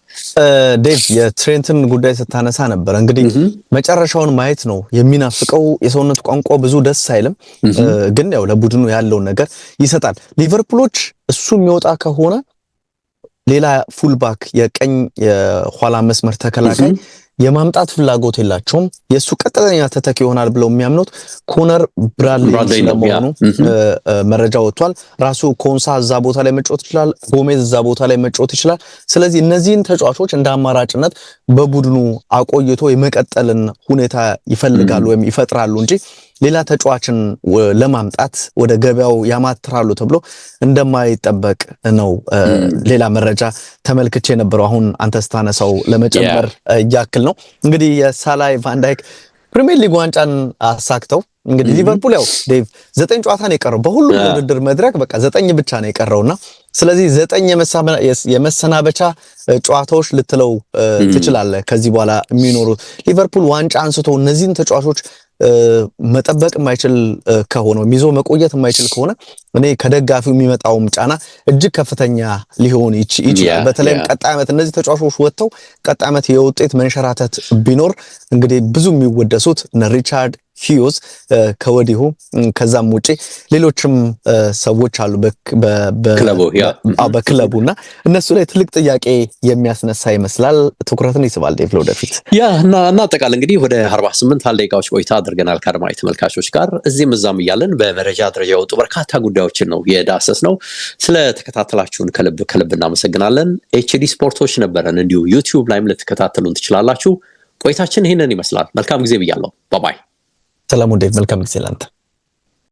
ዴቭ የትሬንትን ጉዳይ ስታነሳ ነበር። እንግዲህ መጨረሻውን ማየት ነው የሚናፍቀው። የሰውነት ቋንቋ ብዙ ደስ አይልም፣ ግን ያው ለቡድኑ ያለውን ነገር ይሰጣል። ሊቨርፑሎች እሱ የሚወጣ ከሆነ ሌላ ፉልባክ የቀኝ የኋላ መስመር ተከላካይ የማምጣት ፍላጎት የላቸውም። የሱ ቀጥተኛ ተተኪ ይሆናል ብለው የሚያምኑት ኮነር ብራድሊ ስለመሆኑ መረጃ ወጥቷል። ራሱ ኮንሳ እዛ ቦታ ላይ መጫወት ይችላል፣ ጎሜዝ እዛ ቦታ ላይ መጫወት ይችላል። ስለዚህ እነዚህን ተጫዋቾች እንደ አማራጭነት በቡድኑ አቆይቶ የመቀጠልን ሁኔታ ይፈልጋሉ ወይም ይፈጥራሉ እንጂ ሌላ ተጫዋችን ለማምጣት ወደ ገበያው ያማትራሉ ተብሎ እንደማይጠበቅ ነው ሌላ መረጃ ተመልክቼ የነበረው። አሁን አንተ ስታነሳው ለመጨመር ያክል ነው። እንግዲህ የሳላይ ቫን ዳይክ ፕሪሚየር ሊግ ዋንጫን አሳክተው እንግዲህ ሊቨርፑል ያው ዴቭ 9 ጨዋታ ነው የቀረው በሁሉም ውድድር መድረክ በቃ 9 ብቻ ነው የቀረውና ስለዚህ 9 የመሰናበቻ ጨዋታዎች ልትለው ትችላለህ ከዚህ በኋላ የሚኖሩት። ሊቨርፑል ዋንጫ አንስቶ እነዚህን ተጫዋቾች መጠበቅ የማይችል ከሆነ ሚዞ መቆየት የማይችል ከሆነ እኔ ከደጋፊው የሚመጣውም ጫና እጅግ ከፍተኛ ሊሆን ይችላል። በተለይም ቀጣይ ዓመት እነዚህ ተጫዋቾች ወጥተው ቀጣይ ዓመት የውጤት መንሸራተት ቢኖር እንግዲህ ብዙ የሚወደሱት እነ ሪቻርድ ሂዩዝ ከወዲሁ ከዛም ውጪ ሌሎችም ሰዎች አሉ በክለቡና እነሱ ላይ ትልቅ ጥያቄ የሚያስነሳ ይመስላል። ትኩረትን ይስባል ዴቭ ወደፊት እና አጠቃላይ እንግዲህ ወደ 48 ደቂቃዎች ቆይታ አድርገናል ከአድማጭ ተመልካቾች ጋር እዚህም እዛም እያለን በመረጃ ደረጃ የወጡ በርካታ ጉዳዮችን ነው የዳሰስነው። ስለተከታተላችሁን ከልብ እናመሰግናለን። ኤችዲ ስፖርቶች ነበረን። እንዲሁ ዩቲዩብ ላይም ልትከታተሉን ትችላላችሁ። ቆይታችን ይሄንን ይመስላል። መልካም ጊዜ ብያለሁ። ባይ። ሰላም ዴቭ፣ መልካም ጊዜ ላንተ።